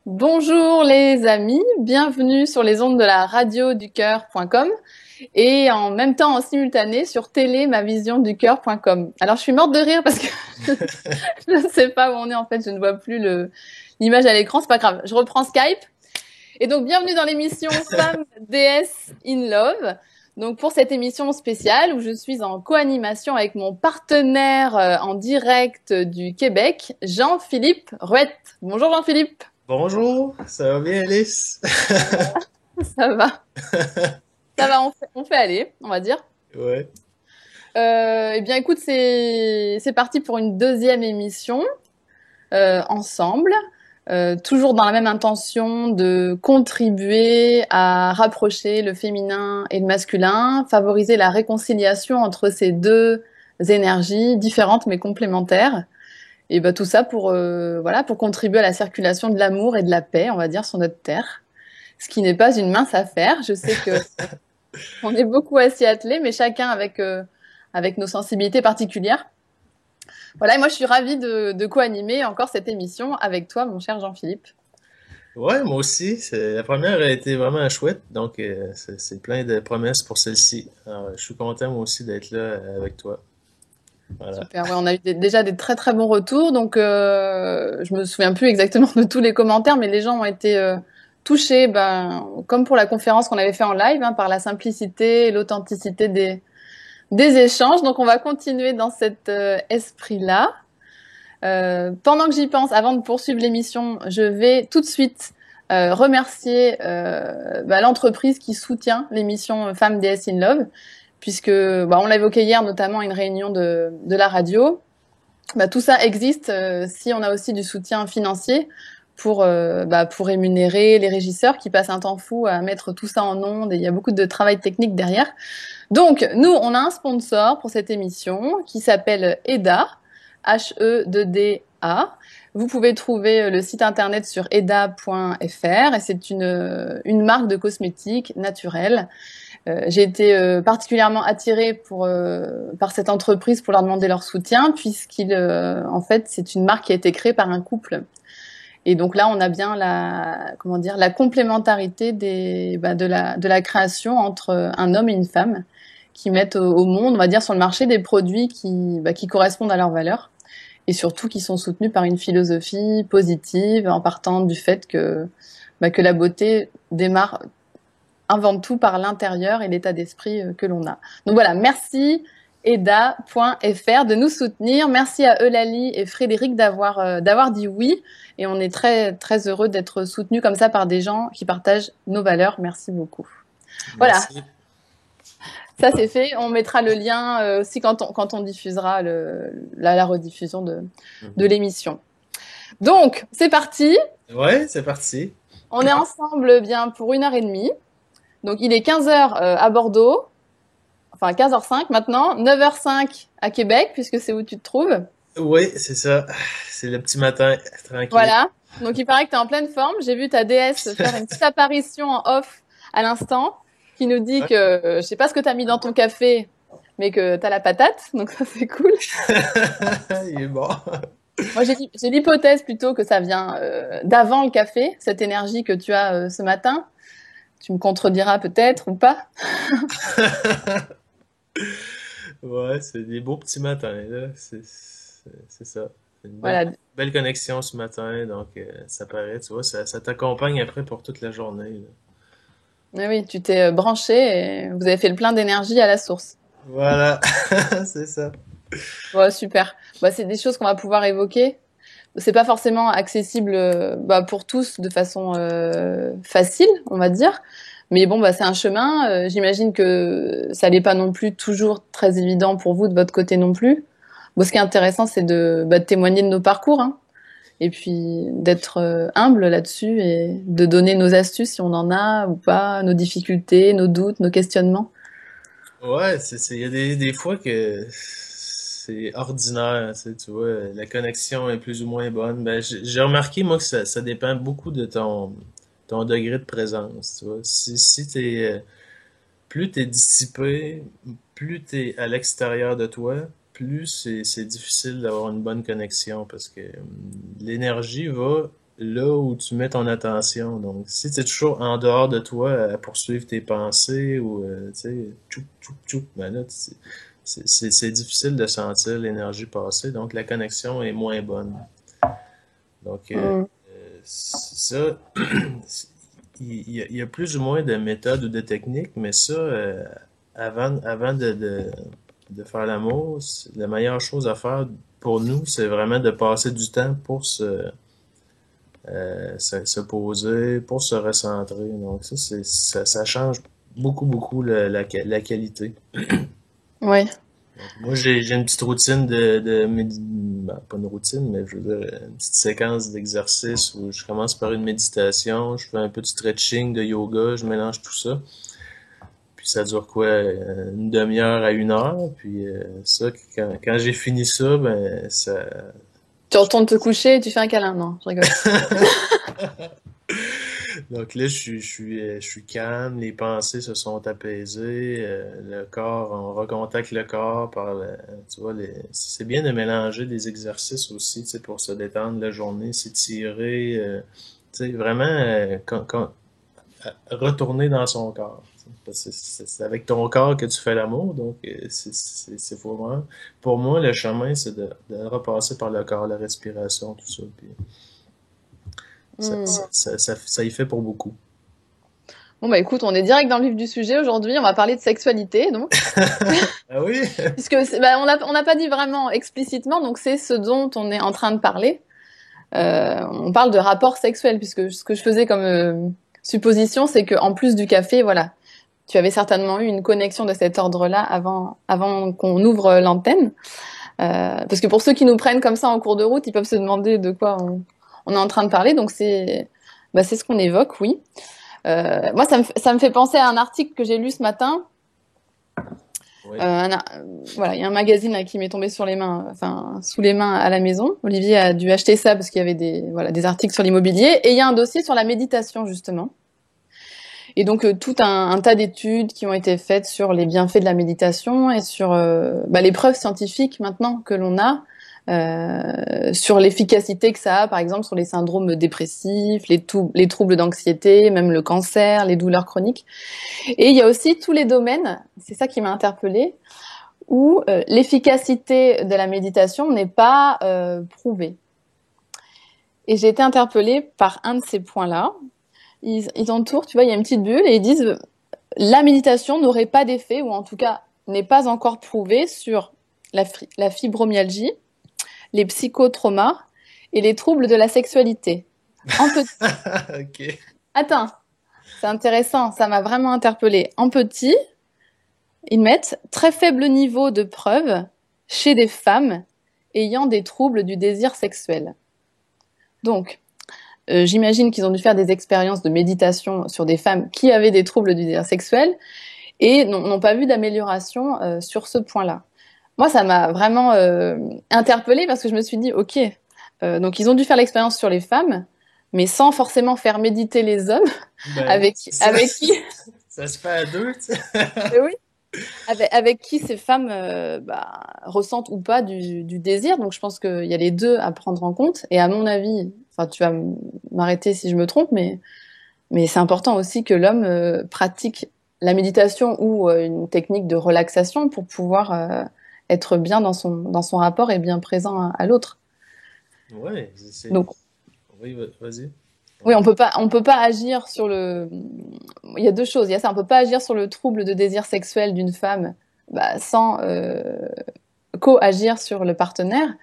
Bonjour les amis, bienvenue sur les ondes de la radio du cœur.com et en même temps en simultané sur télémavisionducoeur.com. Alors je suis morte de rire parce que je ne sais pas où on est en fait, je ne vois plus l'image à l'écran, c'est pas grave. Je reprends Skype et donc bienvenue dans l'émission Femmes déesses in Love. Donc pour cette émission spéciale où je suis en co-animation avec mon partenaire en direct du Québec, Jean-Philippe Ruette. Bonjour Jean-Philippe. Bonjour, ça va bien Alice? Ça va. Ça va, on fait aller, on va dire. Ouais. Eh bien, écoute, c'est parti pour une deuxième émission ensemble, toujours dans la même intention de contribuer à rapprocher le féminin et le masculin, favoriser la réconciliation entre ces deux énergies différentes mais complémentaires. Et ben tout ça pour voilà pour contribuer à la circulation de l'amour et de la paix, on va dire, sur notre terre. Ce qui n'est pas une mince affaire. Je sais que on est beaucoup à s'y atteler, mais chacun avec nos sensibilités particulières. Voilà, et moi je suis ravie de co-animer encore cette émission avec toi, mon cher Jean-Philippe. Ouais, moi aussi. La première a été vraiment chouette, donc c'est plein de promesses pour celle-ci. Alors, je suis content moi aussi d'être là avec toi. Voilà. Super, ouais, on a eu déjà des très très bons retours, donc je me souviens plus exactement de tous les commentaires, mais les gens ont été touchés, ben, comme pour la conférence qu'on avait fait en live, hein, par la simplicité et l'authenticité des échanges. Donc on va continuer dans cet esprit-là. Pendant que j'y pense, avant de poursuivre l'émission, je vais tout de suite remercier l'entreprise qui soutient l'émission Femmes DS in Love, puisque on l'a évoqué hier, notamment à une réunion de la radio. Tout ça existe si on a aussi du soutien financier pour rémunérer les régisseurs qui passent un temps fou à mettre tout ça en ondes, et il y a beaucoup de travail technique derrière. Donc, nous, on a un sponsor pour cette émission qui s'appelle EDA, H-E-D-D-A. Vous pouvez trouver le site internet sur eda.fr et c'est une marque de cosmétiques naturels. J'ai été particulièrement attirée par cette entreprise pour leur demander leur soutien en fait, c'est une marque qui a été créée par un couple. Et donc là, on a bien la complémentarité de la création entre un homme et une femme qui mettent au monde, on va dire, sur le marché des produits qui correspondent à leurs valeurs et surtout qui sont soutenus par une philosophie positive en partant du fait que la beauté démarre avant tout par l'intérieur et l'état d'esprit que l'on a. Donc voilà, merci eda.fr de nous soutenir. Merci à Eulalie et Frédéric d'avoir dit oui. Et on est très, très heureux d'être soutenus comme ça par des gens qui partagent nos valeurs. Merci beaucoup. Voilà, Merci. ça c'est fait. On mettra le lien aussi quand on diffusera la rediffusion de Mhm. l'émission. Donc, c'est parti. Ouais, c'est parti. On est ensemble bien pour 1 heure et demie. Donc, il est 15 heures à Bordeaux. Enfin 15h05 maintenant, 9h05 à Québec, puisque c'est où tu te trouves. Oui, c'est ça. C'est le petit matin, tranquille. Voilà. Donc il paraît que tu es en pleine forme. J'ai vu ta déesse faire une petite apparition en off à l'instant, qui nous dit Ouais. que je sais pas ce que tu as mis dans ton café, mais que tu as la patate. Donc ça c'est cool. Il est bon. Moi j'ai l'hypothèse plutôt que ça vient d'avant le café, cette énergie que tu as ce matin. Tu me contrediras peut-être ou pas. Ouais, c'est des beaux petits matins, là. C'est ça. C'est une Voilà. belle connexion ce matin, donc ça paraît, tu vois, ça t'accompagne après pour toute la journée, là. Mais oui, tu t'es branché et vous avez fait le plein d'énergie à la source. Voilà, c'est ça. Ouais, super. C'est des choses qu'on va pouvoir évoquer. C'est pas forcément accessible pour tous de façon facile, on va dire. Mais bon, c'est un chemin. J'imagine que ça n'est pas non plus toujours très évident pour vous de votre côté non plus. Bon, ce qui est intéressant, c'est de témoigner de nos parcours, hein, et puis d'être humble là-dessus et de donner nos astuces si on en a ou pas, nos difficultés, nos doutes, nos questionnements. Ouais, il y a des fois que c'est ordinaire, tu vois, la connexion est plus ou moins bonne. Ben, j'ai remarqué, moi, que ça dépend beaucoup de ton degré de présence, tu vois. Si plus t'es dissipé, plus t'es à l'extérieur de toi, plus c'est difficile d'avoir une bonne connexion parce que l'énergie va là où tu mets ton attention. Donc, si tu es toujours en dehors de toi à poursuivre tes pensées ou, tu sais, tchoup, tchoup, tchoup, ben là, c'est difficile de sentir l'énergie passer, donc la connexion est moins bonne. Donc, Mm. ça, il y a plus ou moins de méthodes ou de techniques, mais ça, avant de faire l'amour, la meilleure chose à faire pour nous, c'est vraiment de passer du temps pour se poser, pour se recentrer. Donc ça change beaucoup, beaucoup la qualité. Oui. Donc, moi, j'ai une petite routine ben, pas une routine, mais je veux dire, une petite séquence d'exercice où je commence par une méditation, je fais un peu de stretching, de yoga, je mélange tout ça. Puis ça dure quoi, une demi-heure à 1 heure. Puis ça, quand j'ai fini ça, ben ça. Tu retournes te coucher et tu fais un câlin. Non, je rigole. Donc là, je suis calme, les pensées se sont apaisées, le corps, on recontacte le corps tu vois, c'est bien de mélanger des exercices aussi, tu sais, pour se détendre la journée, s'étirer, tu sais, vraiment, retourner dans son corps. Parce que c'est avec ton corps que tu fais l'amour, donc c'est pour moi, le chemin, c'est de repasser par le corps, la respiration, tout ça, puis Mm. ça y fait pour beaucoup. Bon, bah écoute, on est direct dans le vif du sujet aujourd'hui. On va parler de sexualité, donc. Ah oui? Puisque bah, on n'a pas dit vraiment explicitement, donc c'est ce dont on est en train de parler. On parle de rapport sexuel, puisque ce que je faisais comme supposition, c'est que en plus du café, voilà, tu avais certainement eu une connexion de cet ordre-là avant qu'on ouvre l'antenne. Parce que pour ceux qui nous prennent comme ça en cours de route, ils peuvent se demander de quoi on est en train de parler. Donc c'est ce qu'on évoque, oui. Moi, ça me fait penser à un article que j'ai lu ce matin. Oui. Voilà, il y a un magazine là, qui m'est tombé sur les mains, enfin sous les mains à la maison. Olivier a dû acheter ça parce qu'il y avait des articles sur l'immobilier et il y a un dossier sur la méditation justement. Et donc tout un tas d'études qui ont été faites sur les bienfaits de la méditation et sur les preuves scientifiques maintenant que l'on a sur l'efficacité que ça a, par exemple sur les syndromes dépressifs, les troubles d'anxiété, même le cancer, les douleurs chroniques. Et il y a aussi tous les domaines, c'est ça qui m'a interpellée, où l'efficacité de la méditation n'est pas prouvée. Et j'ai été interpellée par un de ces points-là. Ils entourent, tu vois, il y a une petite bulle et ils disent la méditation n'aurait pas d'effet, ou en tout cas n'est pas encore prouvée sur la fibromyalgie, les psychotraumas et les troubles de la sexualité. En petit. Ok. Attends, c'est intéressant, ça m'a vraiment interpellée. En petit, ils mettent très faible niveau de preuve chez des femmes ayant des troubles du désir sexuel. Donc, j'imagine qu'ils ont dû faire des expériences de méditation sur des femmes qui avaient des troubles du désir sexuel et n'ont pas vu d'amélioration sur ce point-là. Moi, ça m'a vraiment interpellée parce que je me suis dit, ok, donc ils ont dû faire l'expérience sur les femmes, mais sans forcément faire méditer les hommes, Ben non, avec, c'est ça. avec qui, Ça se fait à deux, tu sais. oui, avec qui ces femmes ressentent ou pas du désir. Donc je pense qu'il y a les deux à prendre en compte. Et à mon avis, enfin tu vas m'arrêter si je me trompe, mais c'est important aussi que l'homme pratique la méditation ou une technique de relaxation pour pouvoir être bien dans son rapport et bien présent à l'autre. Ouais, Donc Oui, vas-y. oui, Ouais. on peut pas agir sur le. Il y a deux choses. Il y a ça, on peut pas agir sur le trouble de désir sexuel d'une femme sans co-agir sur le partenaire.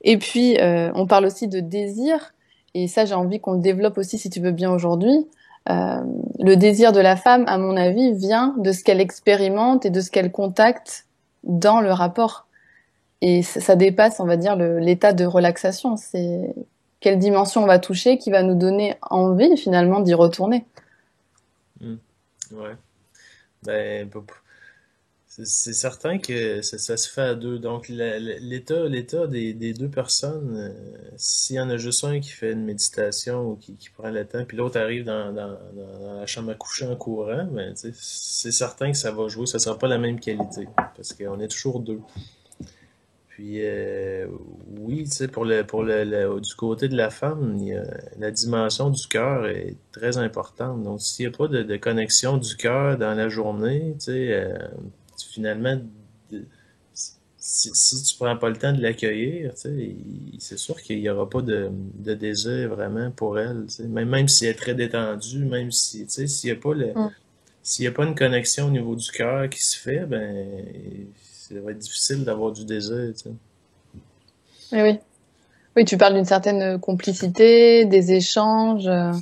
Et puis, on parle aussi de désir. Et ça, j'ai envie qu'on le développe aussi, si tu veux bien aujourd'hui. Euh, le désir de la femme, à mon avis, vient de ce qu'elle expérimente et de ce qu'elle contacte dans le rapport. Et ça dépasse, on va dire, l'état de relaxation. C'est quelle dimension on va toucher qui va nous donner envie, finalement, d'y retourner. Hmm. Ouais. Ben, c'est certain que ça se fait à deux. Donc, l'état des deux personnes, s'il y en a juste un qui fait une méditation ou qui prend le temps, puis l'autre arrive dans la chambre à coucher en courant, ben, tu sais, c'est certain que ça va jouer. Ça sera pas la même qualité parce qu'on est toujours deux. Puis oui, tu sais, du côté de la femme, la dimension du cœur est très importante. Donc, s'il n'y a pas de connexion du cœur dans la journée, tu sais, finalement, de- si tu prends pas le temps de l'accueillir, tu sais, c'est sûr qu'il n'y aura pas de désir vraiment pour elle. Tu sais. Même si elle est très détendue, même si, tu sais, Mm. s'il y a pas une connexion au niveau du cœur qui se fait, ben, ça va être difficile d'avoir du désir, tu sais. Oui, oui. Oui, tu parles d'une certaine complicité, des échanges Une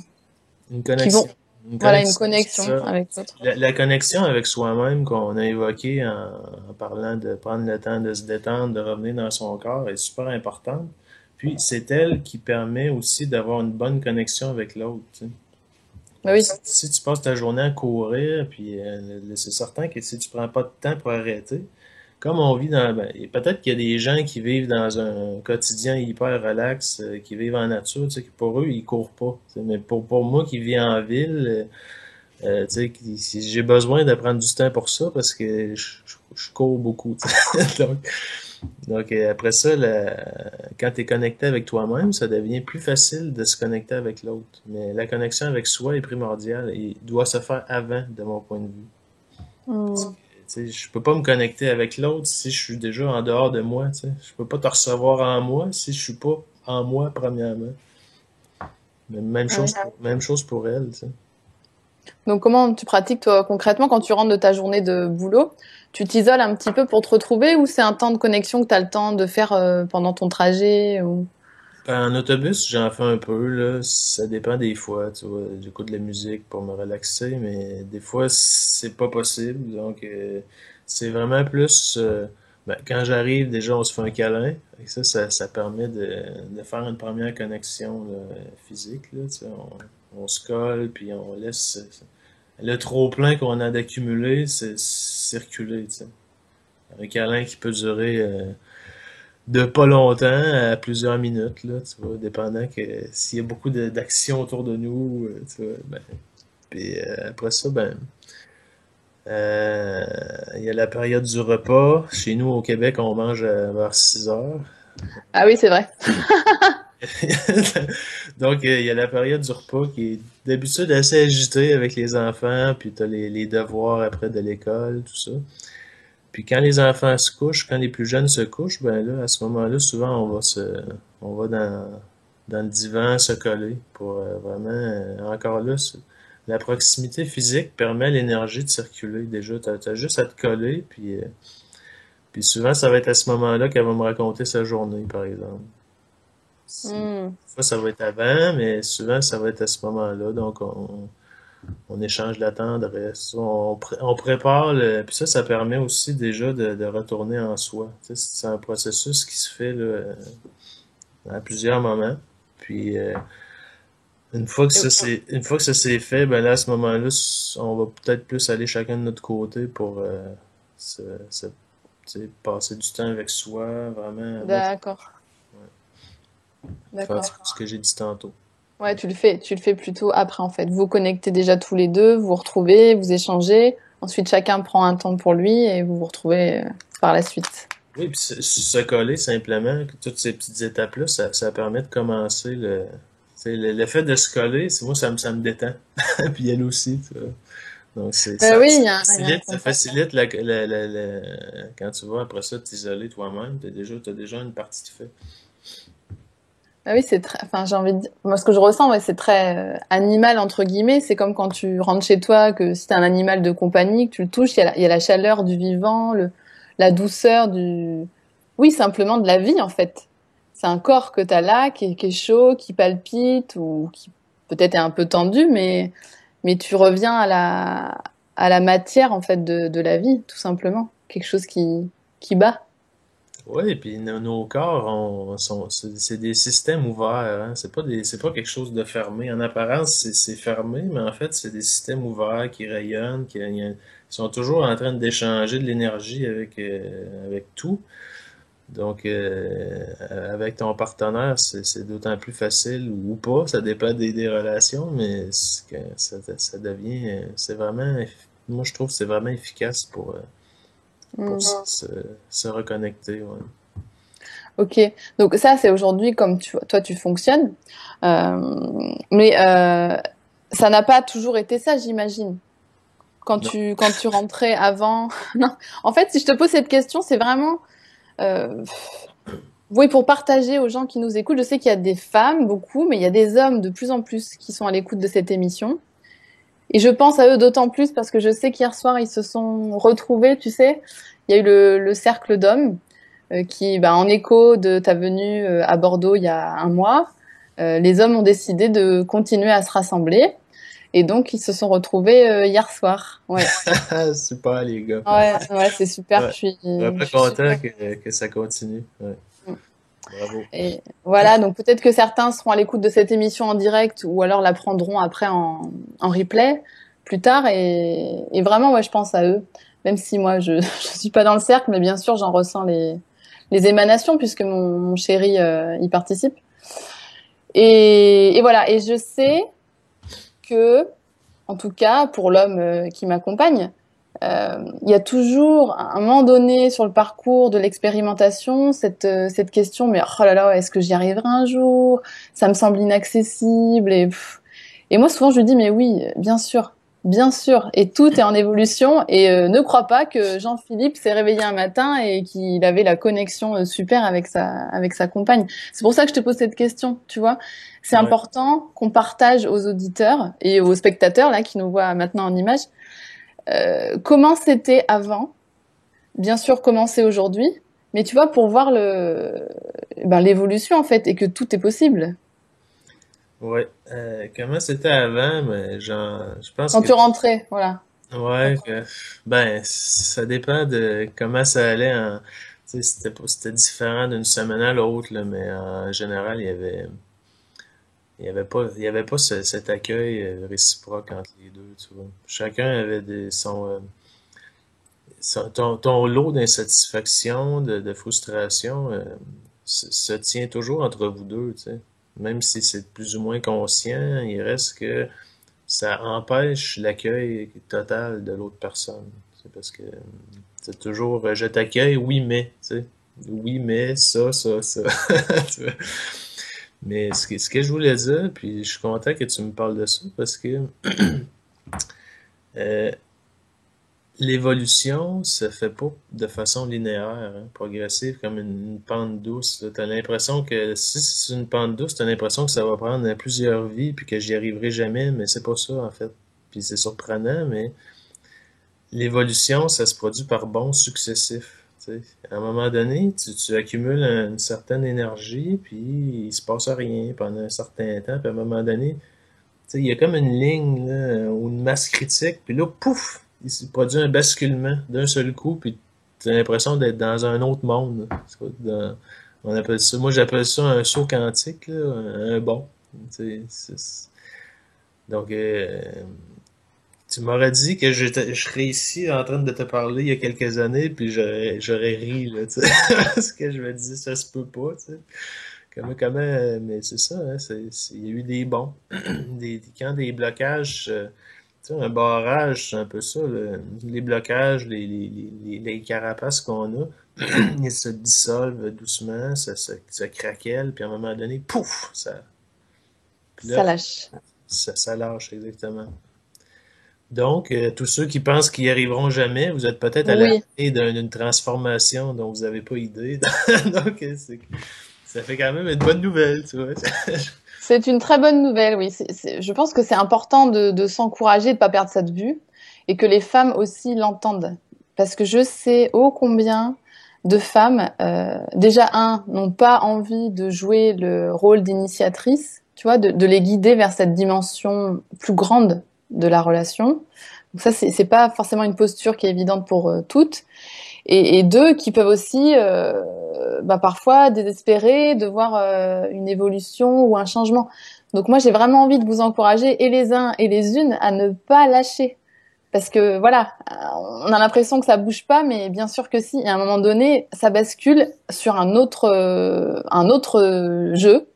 qui vont, connexion. Une voilà, une connexion, c'est connexion ça. avec l'autre. La connexion avec soi-même qu'on a évoquée en parlant de prendre le temps de se détendre, de revenir dans son corps est super importante. Puis c'est elle qui permet aussi d'avoir une bonne connexion avec l'autre, tu sais. Bah Donc, oui. si tu passes ta journée à courir, puis c'est certain que si tu prends pas de temps pour arrêter, comme on vit et peut-être qu'il y a des gens qui vivent dans un quotidien hyper relax, qui vivent en nature, tu sais, que pour eux, ils courent pas. Tu sais. Mais pour moi qui vis en ville, tu sais, si j'ai besoin de prendre du temps pour ça parce que je cours beaucoup. Tu sais. Donc, après ça, quand tu es connecté avec toi-même, ça devient plus facile de se connecter avec l'autre. Mais la connexion avec soi est primordiale et doit se faire avant, de mon point de vue. Mm. Tu sais, je peux pas me connecter avec l'autre si je suis déjà en dehors de moi. Tu sais. Je peux pas te recevoir en moi si je suis pas en moi, premièrement. Mais Ah oui. même chose pour elle. Tu sais. Donc, comment tu pratiques, toi, concrètement, quand tu rentres de ta journée de boulot? Tu t'isoles un petit peu pour te retrouver ou c'est un temps de connexion que tu as le temps de faire pendant ton trajet ou... En autobus, j'en fais un peu, là. Ça dépend des fois, tu vois. J'écoute de la musique pour me relaxer, mais des fois, c'est pas possible. Donc, c'est vraiment plus... quand j'arrive, déjà, on se fait un câlin. Et ça permet de faire une première connexion là, physique, là, tu sais. On se colle, puis on laisse le trop-plein qu'on a d'accumuler, c'est circuler, tu sais. Un câlin qui peut durer... de pas longtemps à plusieurs minutes, là, tu vois, dépendant que s'il y a beaucoup d'action autour de nous, tu vois, ben, puis après ça, ben, il y a la période du repas. Chez nous, au Québec, on mange vers 6 heures. Ah oui, c'est vrai. Donc, il y a la période du repas qui est d'habitude assez agitée avec les enfants, puis t'as les devoirs après de l'école, tout ça. Puis quand les enfants se couchent, quand les plus jeunes se couchent, ben là, à ce moment-là, souvent, on va dans le divan se coller pour vraiment, encore là, la proximité physique permet à l'énergie de circuler. Déjà, t'as juste à te coller, puis souvent, ça va être à ce moment-là qu'elle va me raconter sa journée, par exemple. Des Mm. fois, ça va être avant, mais souvent, ça va être à ce moment-là. Donc, on échange la tendresse, on prépare puis ça permet aussi déjà de retourner en soi. Tu sais, c'est un processus qui se fait là, à plusieurs moments. Puis une fois que ça s'est fait, ben là à ce moment-là, on va peut-être plus aller chacun de notre côté pour se, se- tu sais, passer du temps avec soi, vraiment. Moi, D'accord, faire d'accord. ce que j'ai dit tantôt. Ouais, tu le fais plutôt après en fait. Vous connectez déjà tous les deux, vous vous retrouvez, vous échangez. Ensuite, chacun prend un temps pour lui et vous vous retrouvez par la suite. Oui, puis se coller simplement, que toutes ces petites étapes-là, ça permet de commencer le fait de se coller, moi, ça me détend. Puis elle aussi, tu vois. Donc, Oui, il y a un ça contact. facilite quand tu vas après ça t'isoler toi-même, t'as déjà une partie de fait. Ah oui, c'est très, enfin, j'ai envie de dire, moi, ce que je ressens, ouais, c'est très animal, entre guillemets. C'est comme quand tu rentres chez toi, que si t'as un animal de compagnie, que tu le touches, il y a la chaleur du vivant, la douceur du, oui, simplement de la vie, en fait. C'est un corps que t'as là, qui est chaud, qui palpite, ou qui peut-être est un peu tendu, mais tu reviens à la matière, en fait, de la vie, tout simplement. Quelque chose qui bat. Oui, et puis nos corps c'est des systèmes ouverts, hein. C'est pas quelque chose de fermé. En apparence, c'est fermé, mais en fait, c'est des systèmes ouverts qui rayonnent, ils sont toujours en train d'échanger de l'énergie avec tout. Donc, avec ton partenaire, c'est d'autant plus facile ou pas, ça dépend des relations, mais ça devient, c'est vraiment, moi je trouve que c'est vraiment efficace pour Mm. se reconnecter. Ouais. Ok. Donc ça, c'est aujourd'hui comme toi, tu fonctionnes. Mais ça n'a pas toujours été ça, j'imagine. Non. Quand tu rentrais avant. Non. En fait, si je te pose cette question, c'est vraiment euh, oui, pour partager aux gens qui nous écoutent. Je sais qu'il y a des femmes, beaucoup, mais il y a des hommes de plus en plus qui sont à l'écoute de cette émission. Et je pense à eux d'autant plus parce que je sais qu'hier soir, ils se sont retrouvés, tu sais. Il y a eu le cercle d'hommes qui, bah, en écho de ta venue à Bordeaux il y a un mois, les hommes ont décidé de continuer à se rassembler. Et donc, ils se sont retrouvés hier soir. Ouais, Super, les gars. ouais, c'est super. Ouais. Vraiment Je suis content super. que ça continue. Ouais. Bravo. Et voilà, donc peut-être que certains seront à l'écoute de cette émission en direct ou alors la prendront après en replay plus tard. Et vraiment, ouais, je pense à eux. Même si moi, je je suis pas dans le cercle, mais bien sûr, j'en ressens les émanations puisque mon chéri y participe. Et voilà, et je sais que, en tout cas, pour l'homme qui m'accompagne, il y a toujours, à un moment donné sur le parcours de l'expérimentation, cette question, mais oh là là, est-ce que j'y arriverai un jour? Ça me semble inaccessible. Et moi, souvent, je lui dis, mais oui, bien sûr. Et tout est en évolution. Et ne crois pas que Jean-Philippe s'est réveillé un matin et qu'il avait la connexion super avec sa compagne. C'est pour ça que je te pose cette question, tu vois. C'est Ouais. important qu'on partage aux auditeurs et aux spectateurs là qui nous voient maintenant en image comment c'était avant, bien sûr comment c'est aujourd'hui, mais tu vois, pour voir l'évolution en fait et que tout est possible. Ouais. Comment c'était avant, mais je pense Quand que tu rentrais, voilà. ouais, ben, ça dépend de comment ça allait tu sais, c'était différent d'une semaine à l'autre, là, mais en général, il y avait pas cet accueil réciproque entre les deux, tu vois. Chacun avait ton lot d'insatisfaction, de frustration, se tient toujours entre vous deux, tu sais. Même si c'est plus ou moins conscient, il reste que ça empêche l'accueil total de l'autre personne. C'est parce que c'est toujours je t'accueille, oui, mais, tu sais. Oui, mais ça. Tu vois. Mais ce que je voulais dire, puis je suis content que tu me parles de ça parce que euh, l'évolution se fait pas de façon linéaire, hein, progressive, comme une pente douce. T'as l'impression que si c'est une pente douce, t'as l'impression que ça va prendre plusieurs vies puis que j'y arriverai jamais, mais c'est pas ça en fait. Puis c'est surprenant, mais l'évolution, ça se produit par bonds successifs. Tu sais. À un moment donné, tu accumules une certaine énergie, puis il se passe rien pendant un certain temps, puis à un moment donné, tu sais, il y a comme une ligne là, ou une masse critique, puis là, pouf, il se produit un basculement d'un seul coup, puis tu as l'impression d'être dans un autre monde. On appelle ça, moi j'appelle ça un saut quantique, là, un bond. Tu sais, donc, tu m'aurais dit que je serais ici en train de te parler il y a quelques années, puis j'aurais ri, là, tu sais. Parce que je me disais, ça se peut pas, tu sais. Mais c'est ça, hein, il y a eu des bons. Quand des blocages, tu sais, un barrage, c'est un peu ça, les blocages, les carapaces qu'on a, ils se dissolvent doucement, ça craquelle, puis à un moment donné, pouf, puis Ça là, lâche. ça lâche exactement. Donc, tous ceux qui pensent qu'ils n'y arriveront jamais, vous êtes peut-être à la Oui, clé d'une transformation dont vous n'avez pas idée. Donc, ça fait quand même une bonne nouvelle, tu vois. c'est une très bonne nouvelle, oui. Je pense que c'est important de s'encourager, de ne pas perdre ça de vue, et que les femmes aussi l'entendent. Parce que je sais ô combien de femmes, déjà, n'ont pas envie de jouer le rôle d'initiatrice, tu vois, de les guider vers cette dimension plus grande de la relation. Donc ça, c'est pas forcément une posture qui est évidente pour toutes. Et deux, qui peuvent aussi parfois désespérer de voir une évolution ou un changement. Donc moi, j'ai vraiment envie de vous encourager, et les uns et les unes, à ne pas lâcher. Parce que voilà, on a l'impression que ça bouge pas, mais bien sûr que si. Et à un moment donné, ça bascule sur un autre jeu.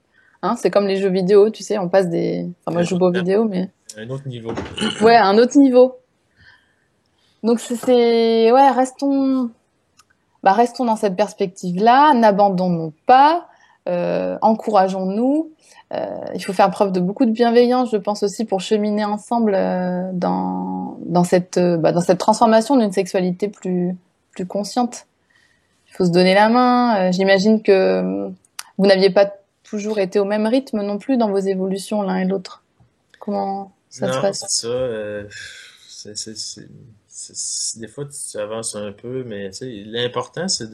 Hein, c'est comme les jeux vidéo, tu sais, on passe des... Enfin, moi, Un je joue pas aux autre, vidéos, mais... un autre niveau. Ouais, à un autre niveau. Donc ouais, restons... bah, restons dans cette perspective-là, n'abandonnons pas, encourageons-nous. Il faut faire preuve de beaucoup de bienveillance, je pense aussi, pour cheminer ensemble dans cette transformation d'une sexualité plus consciente. Il faut se donner la main. J'imagine que vous n'aviez pas toujours été au même rythme non plus dans vos évolutions l'un et l'autre. Comment ça se Non, passe? c'est ça. C'est, c'est, c'est, des fois, tu avances un peu, mais tu sais, l'important, c'est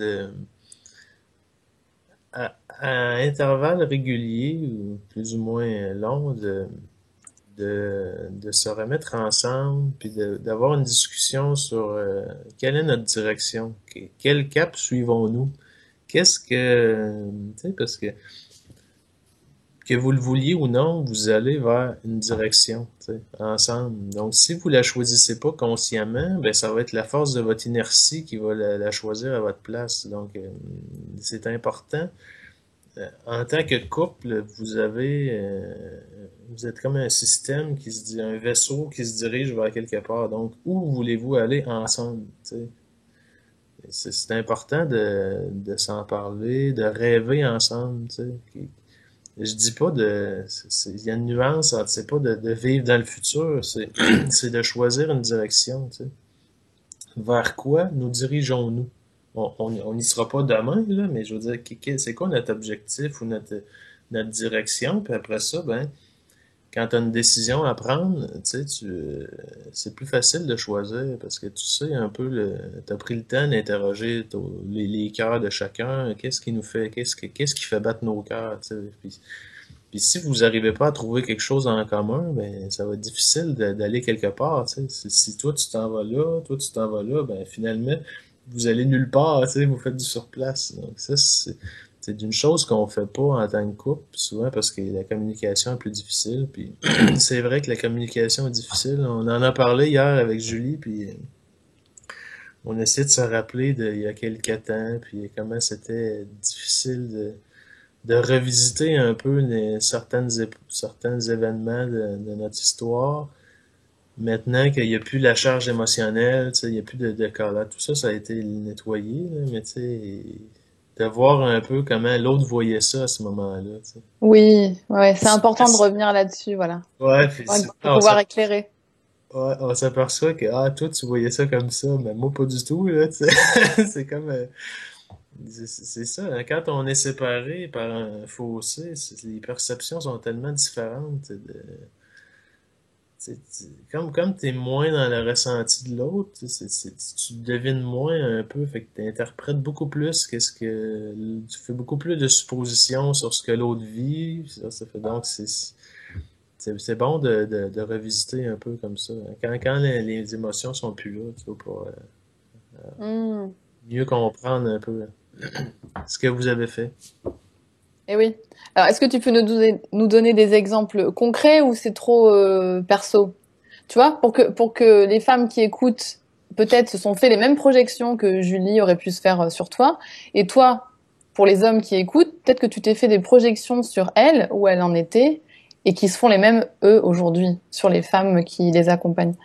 à intervalles réguliers ou plus ou moins longs, de se remettre ensemble, puis d'avoir une discussion sur quelle est notre direction, quel cap suivons-nous, qu'est-ce que, tu sais, parce que vous le vouliez ou non, vous allez vers une direction, tu sais, ensemble. Donc, si vous la choisissez pas consciemment, ben ça va être la force de votre inertie qui va la choisir à votre place. Donc, c'est important. En tant que couple, vous êtes comme un système qui se dit, un vaisseau qui se dirige vers quelque part. Donc, où voulez-vous aller ensemble, tu sais? C'est important de s'en parler, de rêver ensemble, tu sais. Je dis pas il y a une nuance entre, c'est pas de vivre dans le futur, c'est de choisir une direction, tu sais. Vers quoi nous dirigeons-nous? On n'y sera pas demain, là, mais je veux dire, c'est quoi notre objectif ou notre direction? Puis après ça, ben, quand tu as une décision à prendre, tu sais, c'est plus facile de choisir parce que tu sais un peu, tu as pris le temps d'interroger les cœurs de chacun, qu'est-ce qui nous fait, qu'est-ce qui fait battre nos cœurs, tu sais. Puis si vous n'arrivez pas à trouver quelque chose en commun, ben ça va être difficile d'aller quelque part, tu sais. Si toi tu t'en vas là, toi tu t'en vas là, ben finalement vous allez nulle part, tu sais, vous faites du surplace. Donc ça c'est d'une chose qu'on fait pas en tant que couple, souvent parce que la communication est plus difficile. Puis c'est vrai que la communication est difficile. On en a parlé hier avec Julie, puis on essaie de se rappeler il y a quelques temps, puis comment c'était difficile de revisiter un peu certains événements de notre histoire. Maintenant qu'il n'y a plus la charge émotionnelle, tu sais, il n'y a plus de colère, tout ça, ça a été nettoyé, là, mais tu sais, de voir un peu comment l'autre voyait ça à ce moment-là, tu sais. Oui, ouais, c'est Souvent, important de revenir là-dessus, voilà, ouais, puis souvent, pour pouvoir éclairer. on s'aperçoit que, ah, toi, tu voyais ça comme ça, mais moi, pas du tout, là, tu sais. C'est comme, c'est ça, hein, quand on est séparé par un fossé, les perceptions sont tellement différentes. Comme t'es moins dans le ressenti de l'autre, tu devines moins un peu, fait que t'interprètes beaucoup plus tu fais beaucoup plus de suppositions sur ce que l'autre vit. Ça fait donc c'est bon de revisiter un peu comme ça, hein. Quand les émotions sont plus là, tu vois, pour Hmm. mieux comprendre un peu ce que vous avez fait. Eh oui. Alors, est-ce que tu peux nous donner des exemples concrets ou c'est trop perso? Tu vois, pour que les femmes qui écoutent peut-être se sont fait les mêmes projections que Julie aurait pu se faire sur toi, et toi, pour les hommes qui écoutent, peut-être que tu t'es fait des projections sur elle, où elle en était, et qui se font les mêmes eux aujourd'hui sur les femmes qui les accompagnent.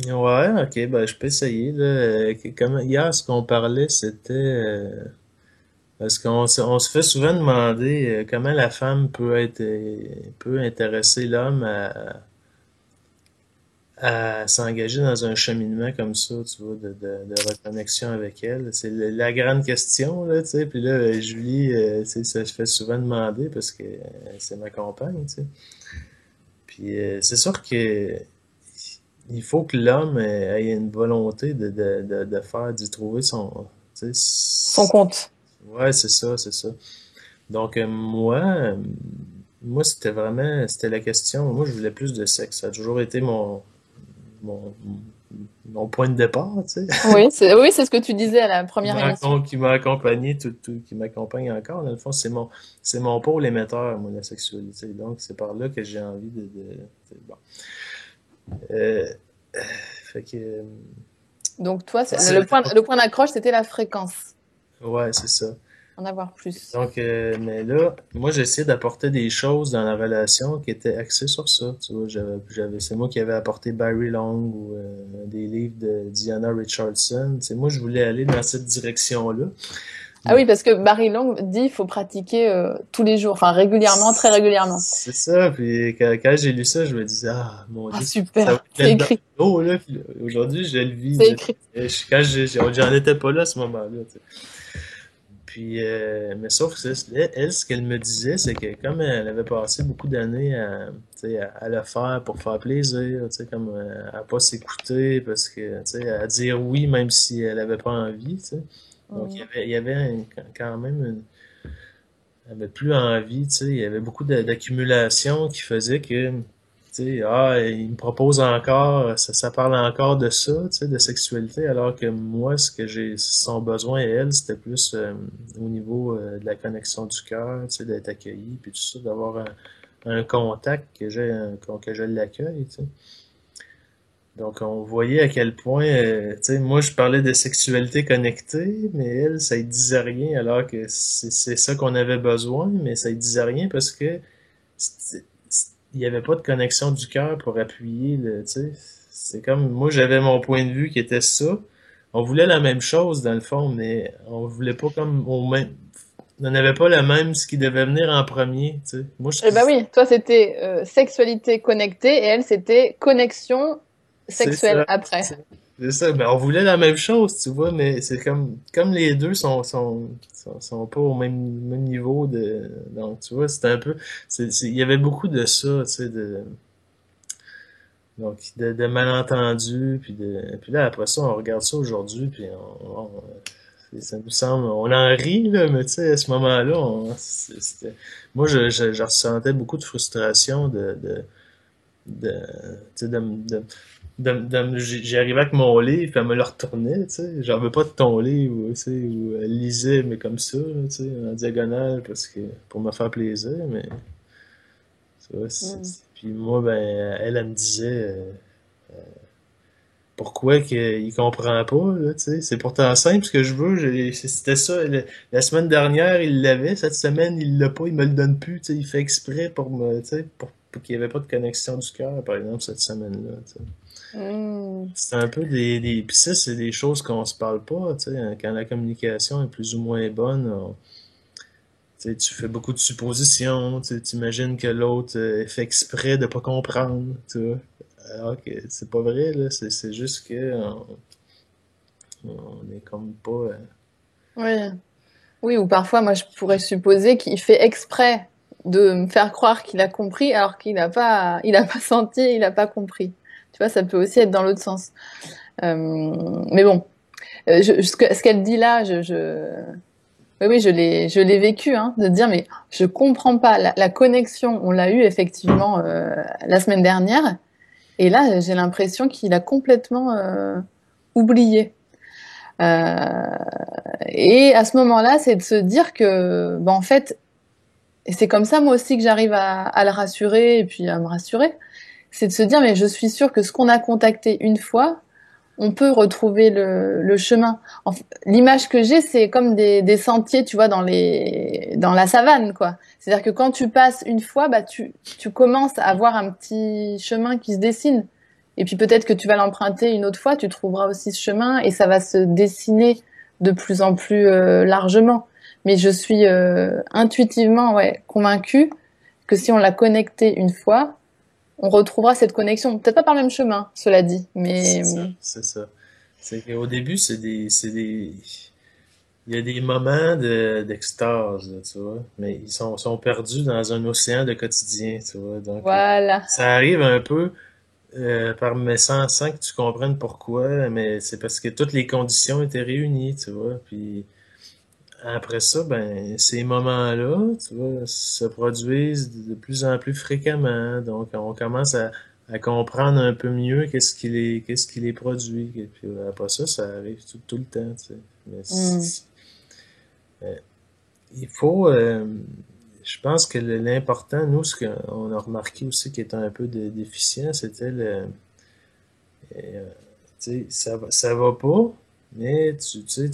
Ouais, ok, ben je peux essayer, là. Comme hier, ce qu'on parlait, c'était parce on se fait souvent demander comment la femme peut intéresser l'homme à s'engager dans un cheminement comme ça, tu vois, de reconnexion avec elle. C'est la grande question, là, tu sais. Puis là, Julie, tu sais, ça se fait souvent demander parce que c'est ma compagne, tu sais. Puis c'est sûr que il faut que l'homme ait une volonté de faire, d'y trouver tu Son sais, compte. ouais, c'est ça, c'est ça. Donc, moi, c'était la question. Moi, je voulais plus de sexe. Ça a toujours été mon, mon point de départ, tu sais, Oui, c'est ce que tu disais à la première émission. qui m'a accompagné, qui m'accompagne encore. Dans le fond, c'est mon pôle émetteur, moi, la sexualité. Donc, c'est par là que j'ai envie bon. Euh, fait que, Donc toi, c'est ça. le point d'accroche, c'était la fréquence. Ouais, c'est ça. en avoir plus. Donc, mais là, moi, j'essayais d'apporter des choses dans la relation qui étaient axées sur ça. Tu vois, c'est moi qui avais apporté Barry Long ou des livres de Diana Richardson. C'est moi, je voulais aller dans cette direction-là. Ah Mais oui, parce que Barry Long dit il faut pratiquer tous les jours, enfin régulièrement, très régulièrement. c'est ça. Puis quand j'ai lu ça, je me disais, ah, mon Ah Dieu, ça va super, me c'est mettre dans écrit, l'eau, là. Puis là, aujourd'hui, je le vis, c'est là. écrit. Et quand j'en étais pas là à ce moment-là, tu sais. Puis, mais sauf que elle, ce qu'elle me disait, c'est que comme elle avait passé beaucoup d'années à, tu sais, à le faire pour faire plaisir, tu sais, comme à pas s'écouter, parce que, tu sais, à dire oui même si elle avait pas envie, tu sais. Donc, Mm. il y avait quand même elle avait plus envie, tu sais, il y avait beaucoup d'accumulation qui faisait que, tu sais, ah, il me propose encore, ça parle encore de ça, tu sais, de sexualité, alors que moi, ce que j'ai, son besoin et elle, c'était plus au niveau de la connexion du cœur, tu sais, d'être accueilli, puis tout ça, d'avoir un contact que je l'accueille, tu sais. Donc, on voyait à quel point, tu sais, moi, je parlais de sexualité connectée, mais elle, ça ne disait rien, alors que c'est ça qu'on avait besoin, mais ça ne disait rien parce que il n'y avait pas de connexion du cœur pour appuyer, le, tu sais. C'est comme, moi, j'avais mon point de vue qui était ça. On voulait la même chose, dans le fond, mais on voulait pas comme au même, on n'avait pas la même, ce qui devait venir en premier, tu sais. Moi, Eh ben oui, toi c'était sexualité connectée et elle c'était connexion c'est sexuelle ça. après. C'est ça, ben on voulait la même chose, tu vois, mais c'est comme les deux sont pas au même niveau de, donc tu vois, c'était un peu, il y avait beaucoup de ça, tu sais, donc de malentendus, puis là après ça, on regarde ça aujourd'hui, puis ça nous semble, on en rit là, mais tu sais, à ce moment-là, moi je ressentais beaucoup de frustration de, tu sais, j'arrivais avec mon livre, puis elle me le retournait, tu sais. J'en veux pas de ton livre, tu sais, ou elle lisait, mais comme ça, tu sais, en diagonale, parce que, pour me faire plaisir, mais, tu vois, Mm. puis moi, ben, elle me disait, pourquoi qu'il comprend pas, là, tu sais. C'est pourtant simple ce que je veux, c'était ça, la semaine dernière, il l'avait, cette semaine, il l'a pas, il me le donne plus, tu sais, il fait exprès pour me, tu sais, pour qu'il y avait pas de connexion du cœur, par exemple, cette semaine-là, tu sais. Mm. C'est un peu Puis ça, c'est des choses qu'on se parle pas, tu sais. Quand la communication est plus ou moins bonne, tu sais, tu fais beaucoup de suppositions, tu imagines que l'autre fait exprès de pas comprendre, tu vois. Alors que c'est pas vrai, là. C'est juste que on est comme pas. Oui. Oui, ou parfois moi je pourrais supposer qu'il fait exprès de me faire croire qu'il a compris alors qu'il il a pas senti, il a pas compris. Tu vois, ça peut aussi être dans l'autre sens. Mais bon, ce qu'elle dit là, oui, oui, je l'ai vécu, hein, de dire, mais je comprends pas. La connexion, on l'a eu effectivement la semaine dernière, et là, j'ai l'impression qu'il a complètement oublié. Euh, et à ce moment-là, c'est de se dire que, en fait, et c'est comme ça moi aussi que j'arrive à le rassurer et puis à me rassurer, c'est de se dire, mais je suis sûre que ce qu'on a contacté une fois, on peut retrouver le chemin. L'image que j'ai, c'est comme des sentiers, tu vois, dans la savane, quoi. C'est-à-dire que quand tu passes une fois, bah, tu commences à voir un petit chemin qui se dessine. Et puis peut-être que tu vas l'emprunter une autre fois, tu trouveras aussi ce chemin et ça va se dessiner de plus en plus largement. Mais je suis intuitivement, ouais, convaincue que si on l'a connecté une fois, on retrouvera cette connexion. Peut-être pas par le même chemin, cela dit, mais C'est ça, c'est ça. C'est qu'au début, il y a des moments d'extase, là, tu vois, mais ils sont perdus dans un océan de quotidien, tu vois. Donc, voilà. ça arrive un peu mais sans que tu comprennes pourquoi, mais c'est parce que toutes les conditions étaient réunies, tu vois. Puis après ça, ben, ces moments-là, tu vois, se produisent de plus en plus fréquemment. Donc, on commence à comprendre un peu mieux qu'est-ce qui les produit. Et puis après ça, ça arrive tout le temps, tu sais. Mais Hmm. euh, il faut, je pense que l'important, nous, ce qu'on a remarqué aussi qui était un peu déficient, c'était tu sais, ça va pas, mais tu sais,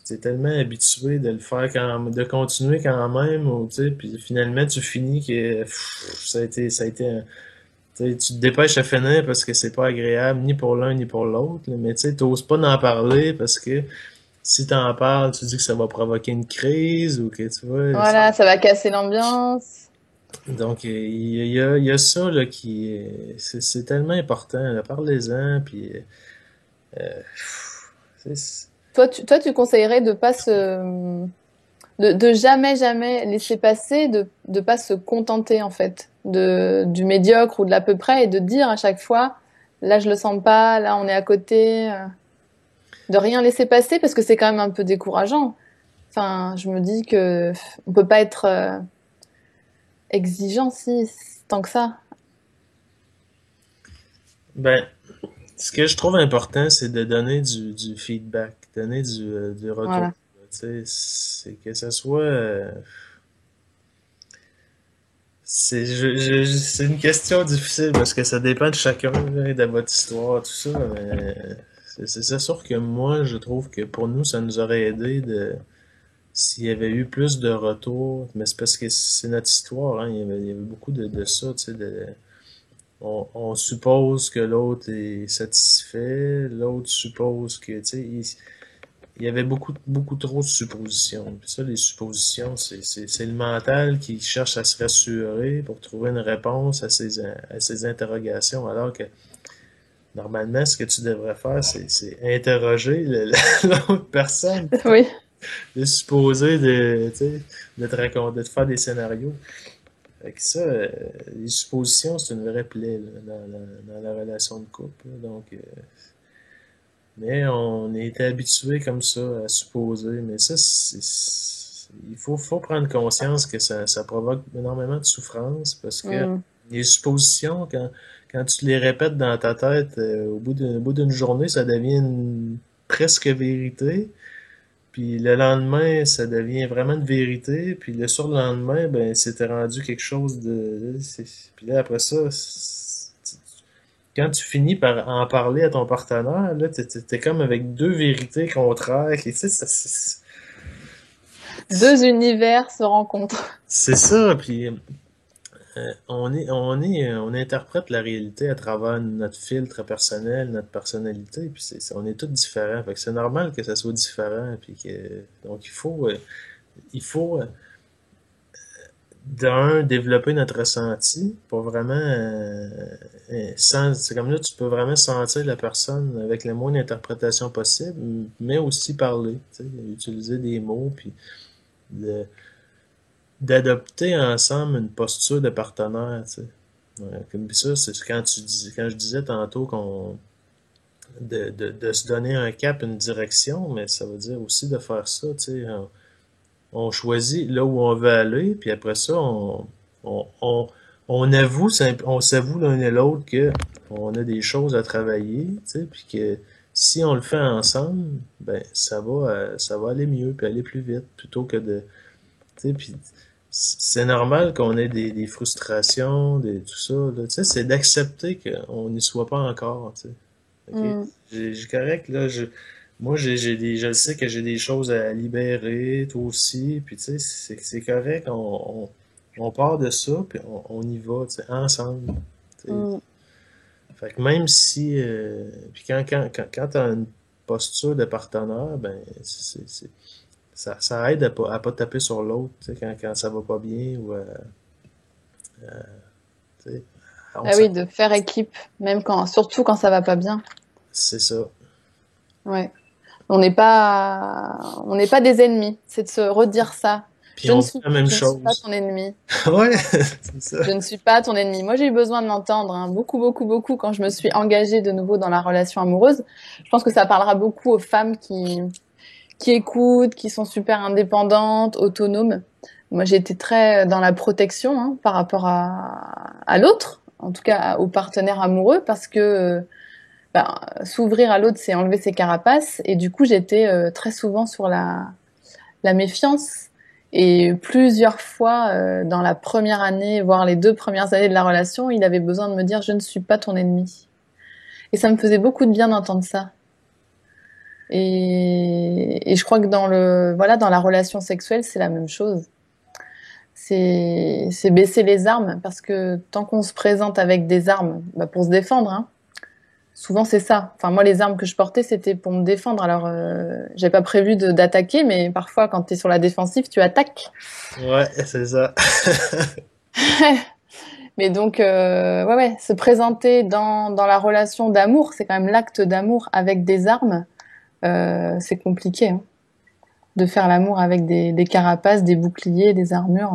t'es tellement habitué de le faire de continuer quand même, ou, tu sais, puis finalement tu finis que ça a été tu sais, tu te dépêches à finir parce que c'est pas agréable ni pour l'un ni pour l'autre, là, mais tu sais, t'oses pas d'en parler parce que si t'en parles, tu dis que ça va provoquer une crise ou que tu vois. Voilà, ça va casser l'ambiance. Donc il y a ça là qui c'est tellement important. Là, parlez-en puis c'est- Toi, tu conseillerais de pas de jamais, jamais laisser passer, de pas se contenter, en fait, du médiocre ou de l'à peu près et de dire à chaque fois, là, je le sens pas, là, on est à côté, de rien laisser passer parce que c'est quand même un peu décourageant. Enfin, je me dis que on peut pas être exigeant si tant que ça. ben ce que je trouve important, c'est de donner du feedback, donner du retour. Voilà. Tu sais, c'est que ça soit c'est une question difficile parce que ça dépend de chacun, là, de votre histoire, tout ça. Mais c'est sûr que moi, je trouve que pour nous, ça nous aurait aidé de s'il y avait eu plus de retours. Mais c'est parce que c'est notre histoire, hein. Il y avait beaucoup de ça, tu sais, on suppose que l'autre est satisfait, l'autre suppose que, tu sais, il y avait beaucoup trop de suppositions. Puis ça, les suppositions, c'est le mental qui cherche à se rassurer pour trouver une réponse à ces interrogations, alors que normalement, ce que tu devrais faire, c'est interroger l'autre personne, Oui. de supposer tu sais, de te raconter, de te faire des scénarios. Fait que ça, les suppositions, c'est une vraie plaie là, dans la relation de couple, là. Donc, mais on est habitué comme ça à supposer. Mais ça, faut prendre conscience que ça provoque énormément de souffrance parce que Mm. les suppositions, quand tu les répètes dans ta tête, au bout d'une journée, ça devient une presque vérité. Puis le lendemain, ça devient vraiment une vérité. Puis le surlendemain, ben, c'était rendu quelque chose Puis là, après ça, quand tu finis par en parler à ton partenaire, là, t'es comme avec deux vérités contraires. Et, tu sais, Deux univers se rencontrent. c'est ça. Puis on interprète la réalité à travers notre filtre personnel, notre personnalité. Puis on est tous différents. Fait que c'est normal que ça soit différent. Puis donc il faut d'un, développer notre ressenti pour vraiment c'est comme là tu peux vraiment sentir la personne avec le moins d'interprétation possible, mais aussi parler, tu sais, utiliser des mots puis de- d'adopter ensemble une posture de partenaire, tu sais. Comme ça, c'est quand je disais tantôt qu'on de se donner un cap, une direction, mais ça veut dire aussi de faire ça, tu sais. On choisit là où on veut aller, puis après ça, on, on, on s'avoue l'un et l'autre que on a des choses à travailler, tu sais, puis que si on le fait ensemble, ben ça va aller mieux, puis aller plus vite, plutôt que tu sais, puis c'est normal qu'on ait des frustrations, tout ça, là, tu sais, c'est d'accepter qu'on n'y soit pas encore, tu sais. Ok? Mm. J'ai correct, là, moi, je sais que j'ai des choses à libérer, toi aussi, puis tu sais, c'est correct, on part de ça, puis on y va, tu sais, ensemble. Tu sais. Mm. Fait que même si, puis quand t'as une posture de partenaire, ben, ça aide à pas taper sur l'autre, tu sais, quand ça va pas bien, ou tu sais, on Ah s'en- oui, de faire équipe, même surtout quand ça va pas bien. c'est ça. Ouais. On n'est pas des ennemis. C'est de se redire ça. Puis on dit la même Je ne suis pas chose. ton ennemi. Ouais, Voilà. c'est ça. Je ne suis pas ton ennemi. Moi, j'ai eu besoin de l'entendre, hein, beaucoup, beaucoup, beaucoup, quand je me suis engagée de nouveau dans la relation amoureuse. Je pense que ça parlera beaucoup aux femmes qui écoutent, qui sont super indépendantes, autonomes. Moi, j'ai été très dans la protection, hein, par rapport à l'autre, en tout cas au partenaire amoureux, parce que ben, s'ouvrir à l'autre, c'est enlever ses carapaces. Et du coup, j'étais très souvent sur la méfiance. Et plusieurs fois, dans la première année, voire les 2 premières années de la relation, il avait besoin de me dire, je ne suis pas ton ennemi. Et ça me faisait beaucoup de bien d'entendre ça. Et je crois que dans dans la relation sexuelle, c'est la même chose. C'est baisser les armes parce que tant qu'on se présente avec des armes, bah pour se défendre, hein, souvent c'est ça. Enfin moi les armes que je portais c'était pour me défendre. Alors j'avais pas prévu d'attaquer, mais parfois quand tu es sur la défensive, tu attaques. Ouais, c'est ça. Mais donc se présenter dans la relation d'amour, c'est quand même l'acte d'amour avec des armes, c'est compliqué, hein, de faire l'amour avec des carapaces, des boucliers, des armures.